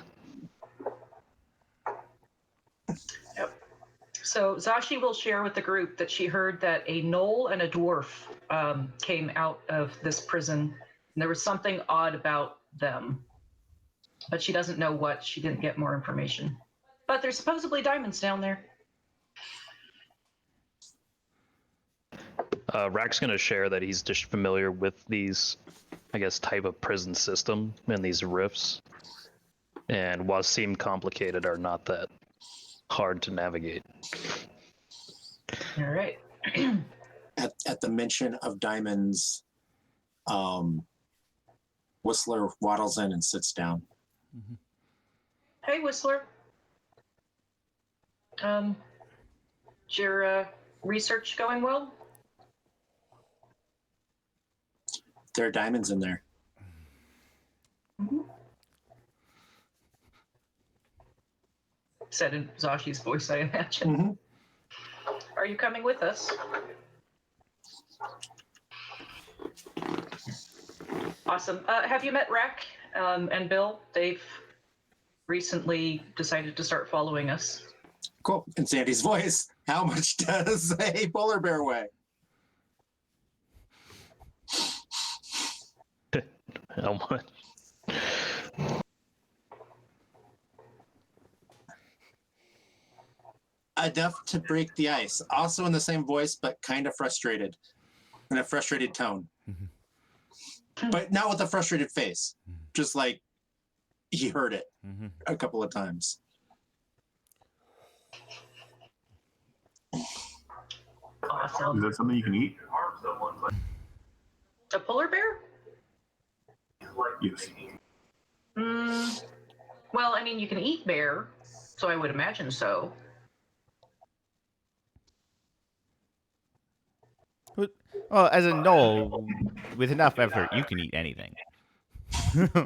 Yep. So Zashi will share with the group that she heard that a gnoll and a dwarf came out of this prison, and there was something odd about them. But she doesn't know what. She didn't get more information. But there's supposedly diamonds down there. Rack's going to share that he's just familiar with these, I guess, type of prison system and these rifts. And while seem complicated, are not that hard to navigate. All right. At the mention of diamonds, Whistler waddles in and sits down. Mm-hmm. Hey, Whistler. Is your research going well? There are diamonds in there. Mm-hmm. Said in Zashi's voice, I imagine. Mm-hmm. Are you coming with us? Awesome. Have you met Rack and Bill? They've recently decided to start following us. Cool. In Sandy's voice, how much does a polar bear weigh? How much? Enough to break the ice. Also in the same voice, but kind of frustrated. In a frustrated tone. Mm-hmm. But not with a frustrated face. Mm-hmm. Just like he heard it Mm-hmm. a couple of times. Awesome. Is that something you can eat? A polar bear? Yes. Well, I mean, you can eat bear, so I would imagine so. Well, as a gnoll, with enough effort, you can eat anything. Well,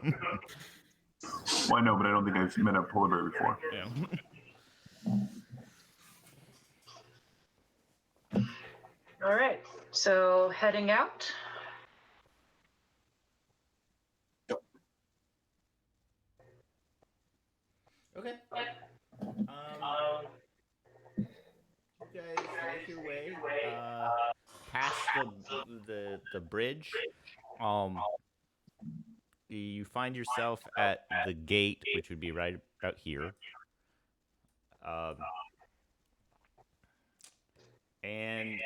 I know, but I don't think I've met a polar bear before. Yeah. All right. So heading out. Okay. You guys make your way past the bridge, you find yourself at the gate, which would be right about here. And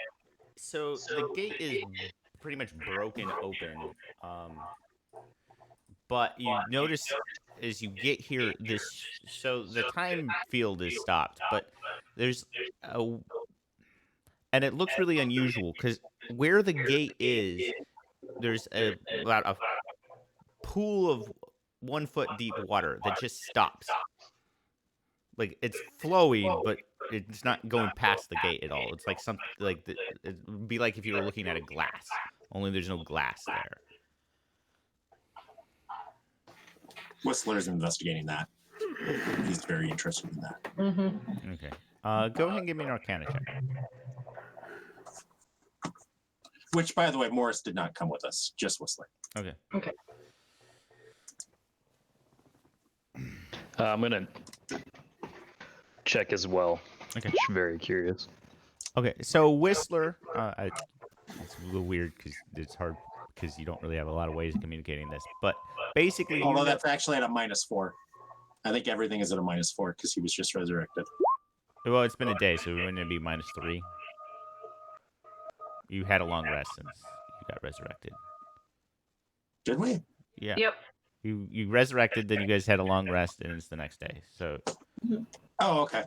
so the gate is pretty much broken open. But you notice as you get here, so the time field is stopped, but there's a, and it looks really unusual because where the gate is, there's about a pool of 1 foot deep water that just stops. Like it's flowing, but it's not going past the gate at all. It's like it would be like if you were looking at a glass, only there's no glass there. Whistler's investigating that. He's very interested in that. Mm-hmm. Okay. Go ahead and give me an Arcana check. Which, by the way, Morris did not come with us, just Whistler. Okay. Okay. I'm gonna check as well. Okay. Just very curious. Okay. So Whistler, it's a little weird because it's hard because you don't really have a lot of ways of communicating this, but basically, Although that's actually at a -4. I think everything is at a -4 because he was just resurrected. well, it's been a day, so wouldn't it be -3? You had a long rest since you got resurrected. Did we? Yeah. Yep. You resurrected, then you guys had a long rest, and it's the next day. So Oh, okay.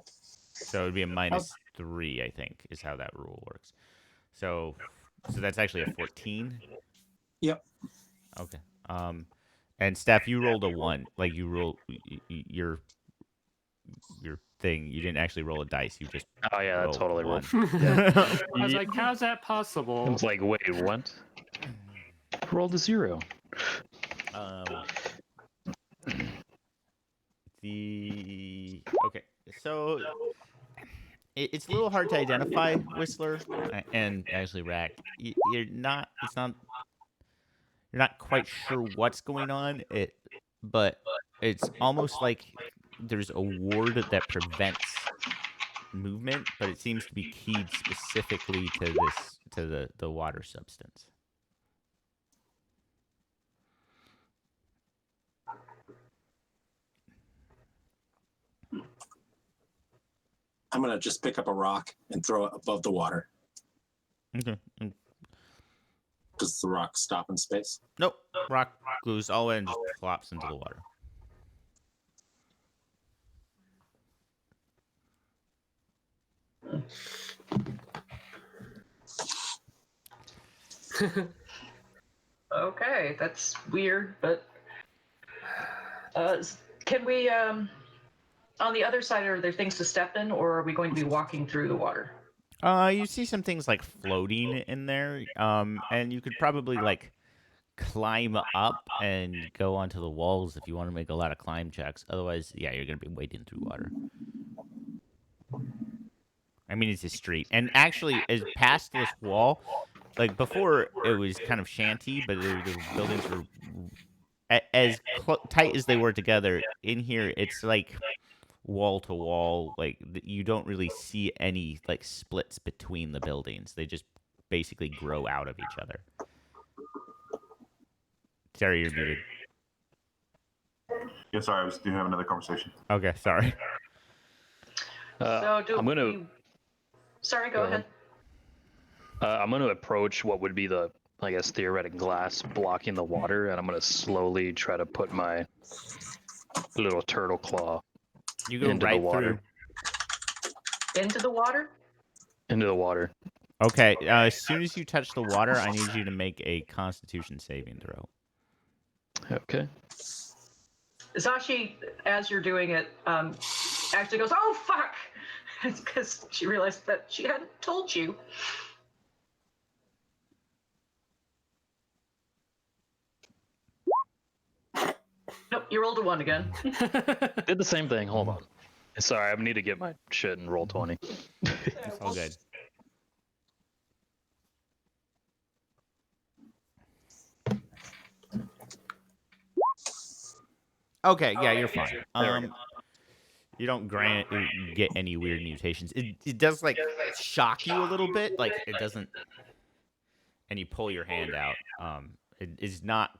so it would be a -3, I think, is how that rule works. So that's actually a 14. Yep. Okay. And Steph, you rolled a 1. Like you rolled your thing. You didn't actually roll a dice. You just Oh yeah, that rolled totally one. rolled. I was like, how's that possible? It's like, wait, what? Rolled a 0. Okay, so it's a little hard to identify Whistler and actually Rack. You're not. It's not. You're not quite sure what's going on. But it's almost like there's a ward that prevents movement, but it seems to be keyed specifically to the water substance. I'm going to just pick up a rock and throw it above the water. Okay. Does the rock stop in space? Nope. Rock goes all the way and just flops into the water. Okay, that's weird, but can we on the other side, are there things to step in, or are we going to be walking through the water? You see some things like floating in there, and you could probably like climb up and go onto the walls if you want to make a lot of climb checks. Otherwise, yeah, you're gonna be wading through water. I mean, it's a street, and actually, as past this wall, like before, it was kind of shanty, but the buildings were as tight as they were together. In here, it's like wall to wall. Like you don't really see any like splits between the buildings. They just basically grow out of each other. Terry, you're muted. Yeah, sorry, I was doing have another conversation. Okay, sorry. So I'm gonna. Sorry, go ahead. I'm gonna approach what would be the, I guess, theoretic glass blocking the water, and I'm gonna slowly try to put my little turtle claw You go into right the water. Into the water? Into the water. Okay, as soon as you touch the water, I need you to make a Constitution saving throw. Okay. Zashi, as you're doing it, actually goes, "Oh fuck!" because she realized that she hadn't told you. Nope, you rolled a 1 again. Did the same thing. Hold on. Sorry, I need to get my shit and roll 20. It's all good. Okay, yeah, you're fine. You don't get any weird mutations. It does like shock you a little bit, like it doesn't. And you pull your hand out, It is not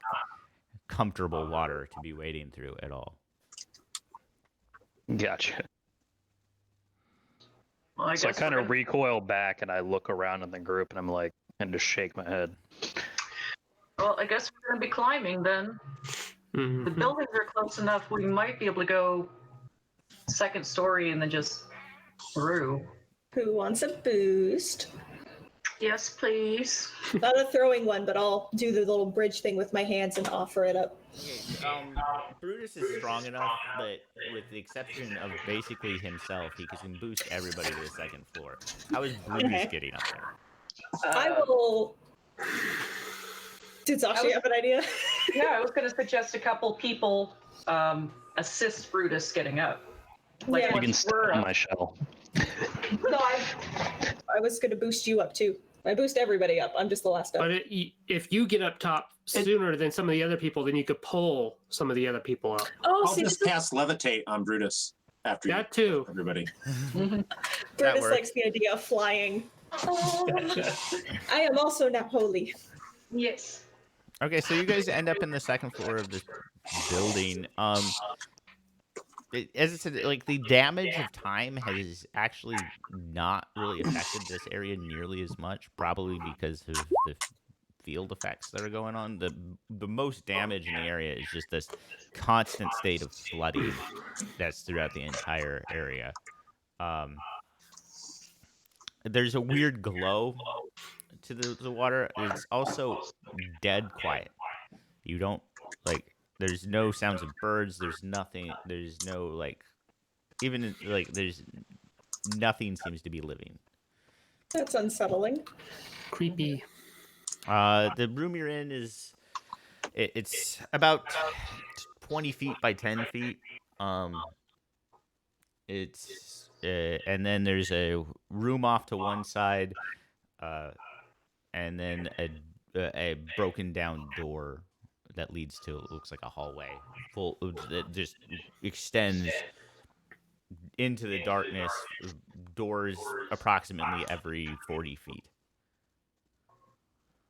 comfortable water to be wading through at all. Gotcha. Well, I So I guess kind we're of gonna- recoil back and I look around in the group and I'm like, and just shake my head. Well, I guess we're going to be climbing then. Mhm. The buildings are close enough. We might be able to go second story and then just through. Who wants a boost? Yes, please. Not a throwing one, but I'll do the little bridge thing with my hands and offer it up. Okay, Brutus is strong enough that, with the exception of basically himself, he can boost everybody to the second floor. How is Brutus Okay. getting up there? I will. Did Sasha have an idea? Yeah, I was going to suggest a couple people assist Brutus getting up. Like Yeah. You can once step we're on up. my shell. No, I was going to boost you up too. I boost everybody up. I'm just the last up. But if you get up top sooner than some of the other people, then you could pull some of the other people up. Oh, I'll see, just this is cast levitate on Brutus after you, That too. everybody. That Brutus works. likes the idea of flying. I am also now holy. Yes. Okay, so you guys end up in the second floor of this building. As I said, like, the damage of time has actually not really affected this area nearly as much, probably because of the field effects that are going on. The most damage in the area is just this constant state of flooding that's throughout the entire area. There's a weird glow to the water. It's also dead quiet. You don't, like, there's no sounds of birds. There's nothing. There's no, like, even, like, there's nothing seems to be living. That's unsettling. Creepy. The room you're in is it's about 20 feet by 10 feet. It's and then there's a room off to one side, and then a broken down door that leads to, it looks like a hallway full that just extends into the darkness. Doors approximately every 40 feet.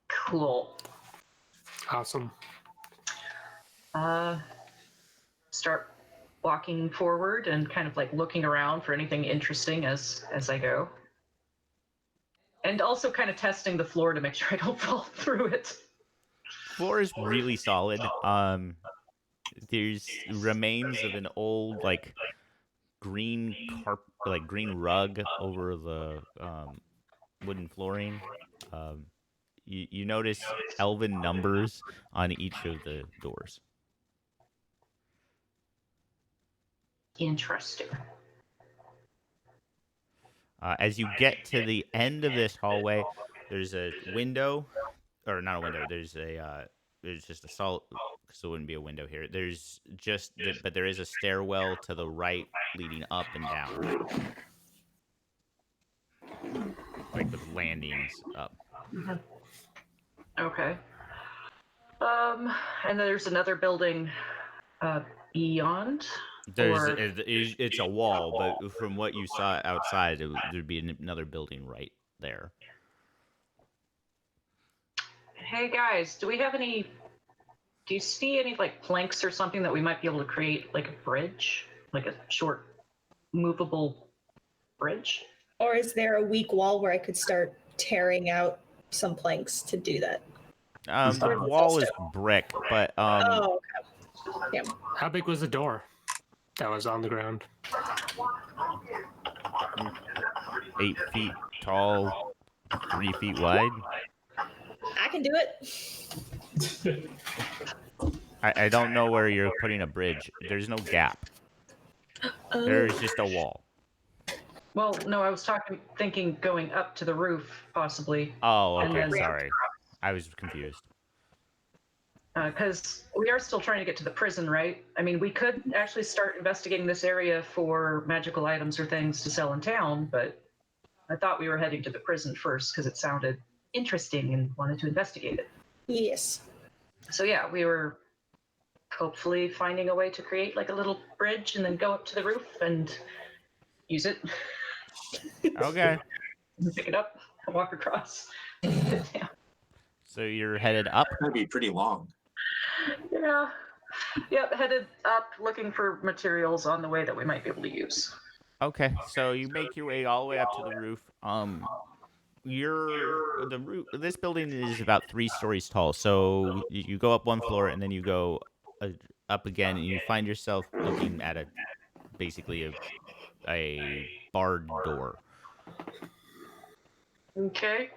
Cool. Awesome. Start walking forward and kind of like looking around for anything interesting as I go. And also kind of testing the floor to make sure I don't fall through it. Floor is really solid. There's remains of an old, like, green green rug over the wooden flooring. You notice elven numbers on each of the doors. Interesting. As you get to the end of this hallway, there's a window, or not a window. There's just a solid, because there wouldn't be a window here. But there is a stairwell to the right leading up and down, like with landings up. Okay. And then there's another building beyond. It's a wall, but from what you saw outside, there'd be another building right there. Hey guys, do you see any like planks or something that we might be able to create, like a bridge, like a short movable bridge? Or is there a weak wall where I could start tearing out some planks to do that? The wall is brick, but Oh, okay. Yeah. How big was the door that was on the ground? 8 feet tall, 3 feet wide. I can do it. I don't know where you're putting a bridge. There's no gap. There's just a wall. Well, no, I was thinking going up to the roof, possibly. Oh, And okay. then- Sorry, I was confused. Because we are still trying to get to the prison, right? I mean, we could actually start investigating this area for magical items or things to sell in town, but I thought we were heading to the prison first because it sounded interesting and wanted to investigate it. Yes. So yeah, we were hopefully finding a way to create like a little bridge and then go up to the roof and use it. Okay. Pick it up and walk across. Yeah. So you're headed up. That'd be pretty long. Yeah. Yep, headed up looking for materials on the way that we might be able to use. Okay, so you make your way all the way up to the roof. The roof. This building is about 3 stories tall. So you go up one floor and then you go up again, and you find yourself looking at basically a barred door. Okay.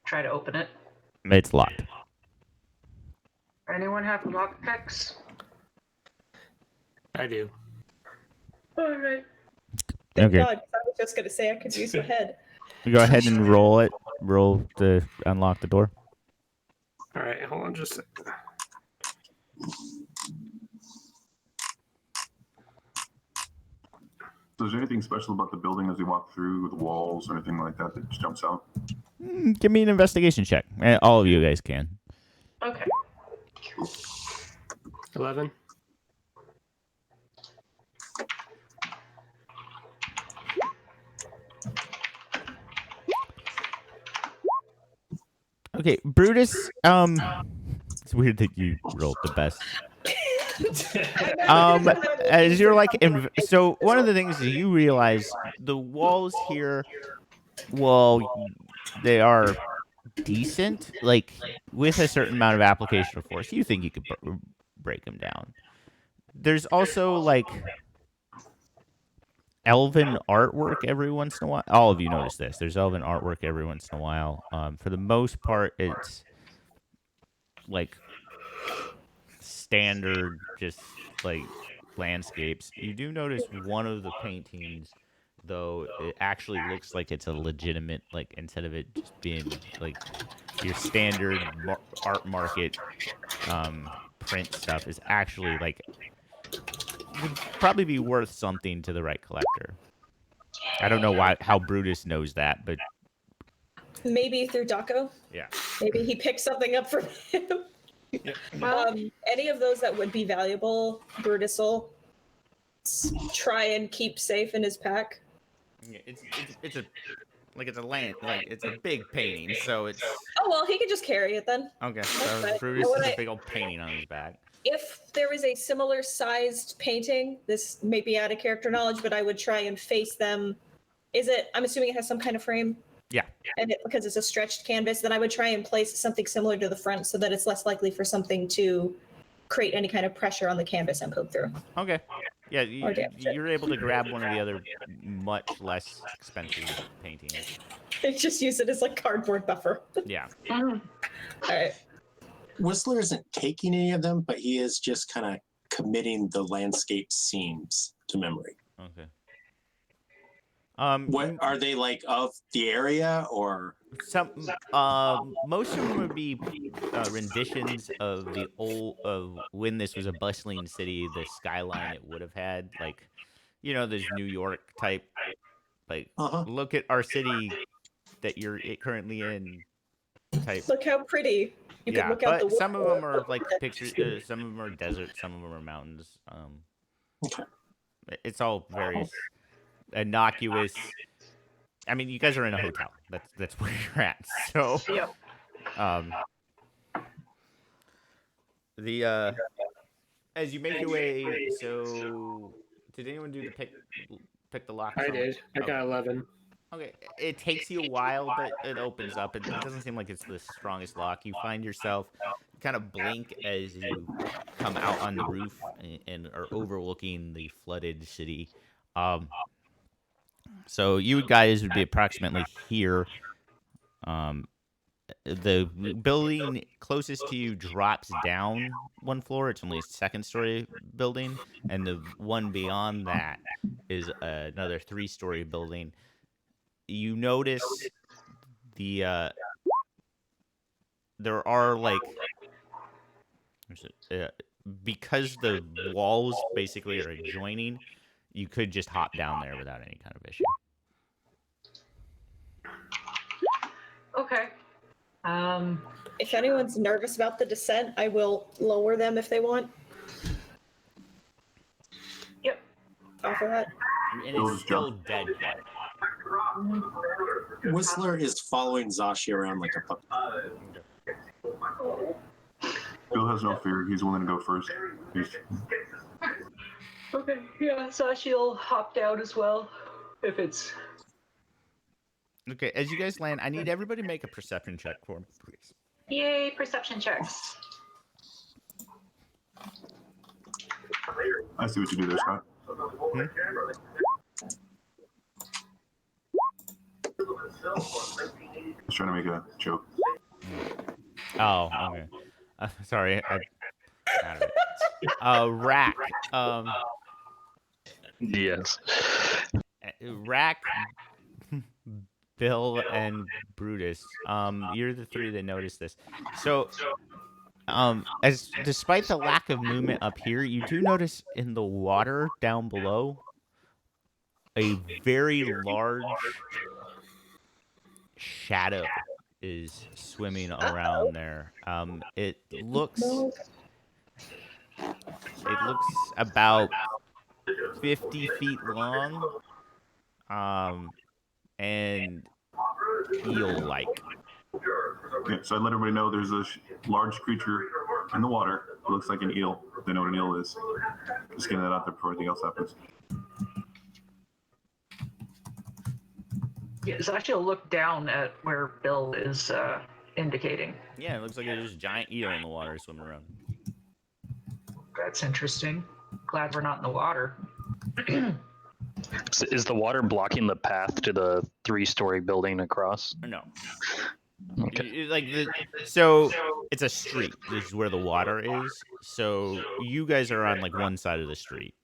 Try to open it. It's locked. Anyone have lockpicks? I do. All right. Thank Okay. God, 'cause I was just gonna say I could use my head. Go ahead and roll it. Roll to unlock the door. All right, hold on just a second. So is there anything special about the building as we walk through, the walls or anything like that just jumps out? Give me an investigation check. All of you guys can. Okay. 11. Okay, Brutus. It's weird that you rolled the best. As you're like, so one of the things that you realize, the walls here, well, they are decent, like with a certain amount of application of force. You think you could break them down. There's also like elven artwork every once in a while. All of you notice this. There's elven artwork every once in a while. For the most part, it's like standard, just like landscapes. You do notice one of the paintings, though, it actually looks like it's a legitimate, like, instead of it just being like your standard art market print stuff, is actually like would probably be worth something to the right collector. I don't know how Brutus knows that, but Maybe through Daco. yeah. Maybe he picked something up from him. Any of those that would be valuable, Brutus will try and keep safe in his pack. Yeah, it's a big painting, so it's Oh well, he could just carry it then. okay. That's So fine. Brutus has a big old painting on his back. If there is a similar sized painting, this may be out of character knowledge, but I would try and face them. I'm assuming it has some kind of frame? Yeah. And because it's a stretched canvas, then I would try and place something similar to the front so that it's less likely for something to create any kind of pressure on the canvas and poke through. Okay. Yeah, you're able to grab one of the other much less expensive paintings. Just use it as like cardboard buffer. Yeah. All right. Whistler isn't taking any of them, but he is just kind of committing the landscape scenes to memory. Okay. What are they, like, of the area, or some? Most of them would be renditions of when this was a bustling city, the skyline it would have had, like, there's New York type, like, look at our city that you're currently in type. Look how pretty. You can look out the some of window. them are like pictures. Some of them are desert. Some of them are mountains. It's all very innocuous. I mean, you guys are in a hotel. That's where you're at. So, as you make your way. So, did anyone do the pick the lock? I did. I got 11. Okay, it takes you a while, but it opens up. It doesn't seem like it's the strongest lock. You find yourself kind of blink as you come out on the roof and are overlooking the flooded city. So you guys would be approximately here. The building closest to you drops down one floor. It's only a second-story building, and the one beyond that is another 3-story building. You notice there are like because the walls basically are adjoining, you could just hop down there without any kind of issue. Okay. If anyone's nervous about the descent, I will lower them if they want. Yep. Offer that. And it's still dead. Whistler is following Zashi around like a puppy. Bill has no fear. He's willing to go first. Okay, yeah, Sashi'll hop down as well, if it's... Okay, as you guys land, I need everybody to make a perception check for me, please. Yay, perception checks. I see what you do there, Scott. Just trying to make a joke. Oh, okay. Sorry, I out of it. Rack. Yes. Rack, Bill, and Brutus. You're the three that noticed this. So, as despite the lack of movement up here, you do notice in the water down below a very large shadow is swimming around there. It looks about 50 feet long, and eel-like. Yeah, so I let everybody know there's a large creature in the water. It looks like an eel. They know what an eel is. Just getting that out there before anything else happens. Yeah, Sashi'll look down at where Bill is indicating. Yeah, it looks like there's a giant eel in the water swimming around. That's interesting. Glad we're not in the water. Is the water blocking the path to the 3-story building across? No. Okay. So it's a street. This is where the water is. So you guys are on like one side of the street.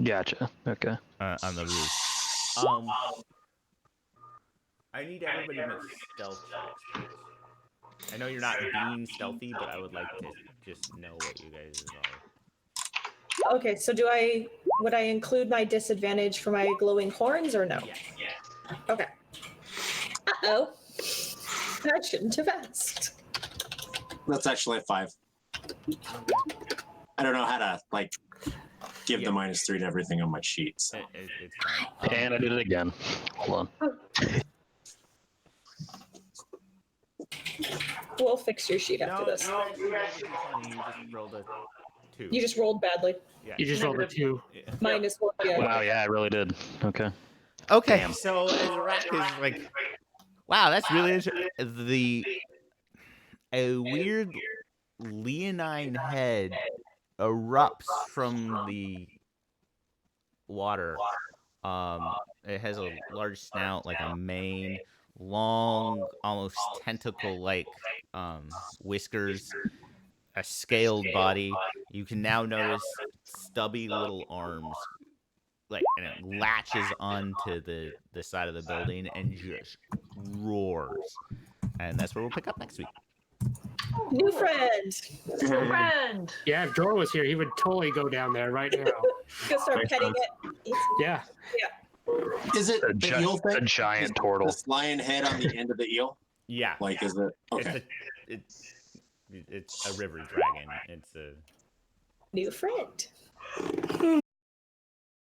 Gotcha. Okay. On the roof. I need everybody to make stealth checks, please. I know you're not being stealthy, but I would like to just know what you guys are. Okay, so would I include my disadvantage for my glowing horns or no? Yes. Okay. Uh-oh. I shouldn't have asked. That's actually a 5. I don't know how to give the -3 to everything on my sheet. So. It's fine. And I did it again. Hold on. We'll fix your sheet after this. No, you just rolled a 2. You just rolled badly. Yeah. You just rolled a 2. Yeah. -1. Yeah. Wow, yeah, I really did. Okay. Okay, Damn. so Rack is like, wow, that's really interesting. A weird leonine head erupts from the water. It has a large snout, like a mane, long, almost tentacle-like whiskers, a scaled body. You can now notice stubby little arms, and it latches onto the side of the building and just roars. And that's where we'll pick up next week. New friend. Friend. Yeah, if Jor was here, he would totally go down there right now. Go start Thanks, petting guys. it. Yeah. Is it A the eel thing? giant turtle. This lion head on the end of the eel? Yeah. Is it? Okay. It's a river dragon. It's a New friend.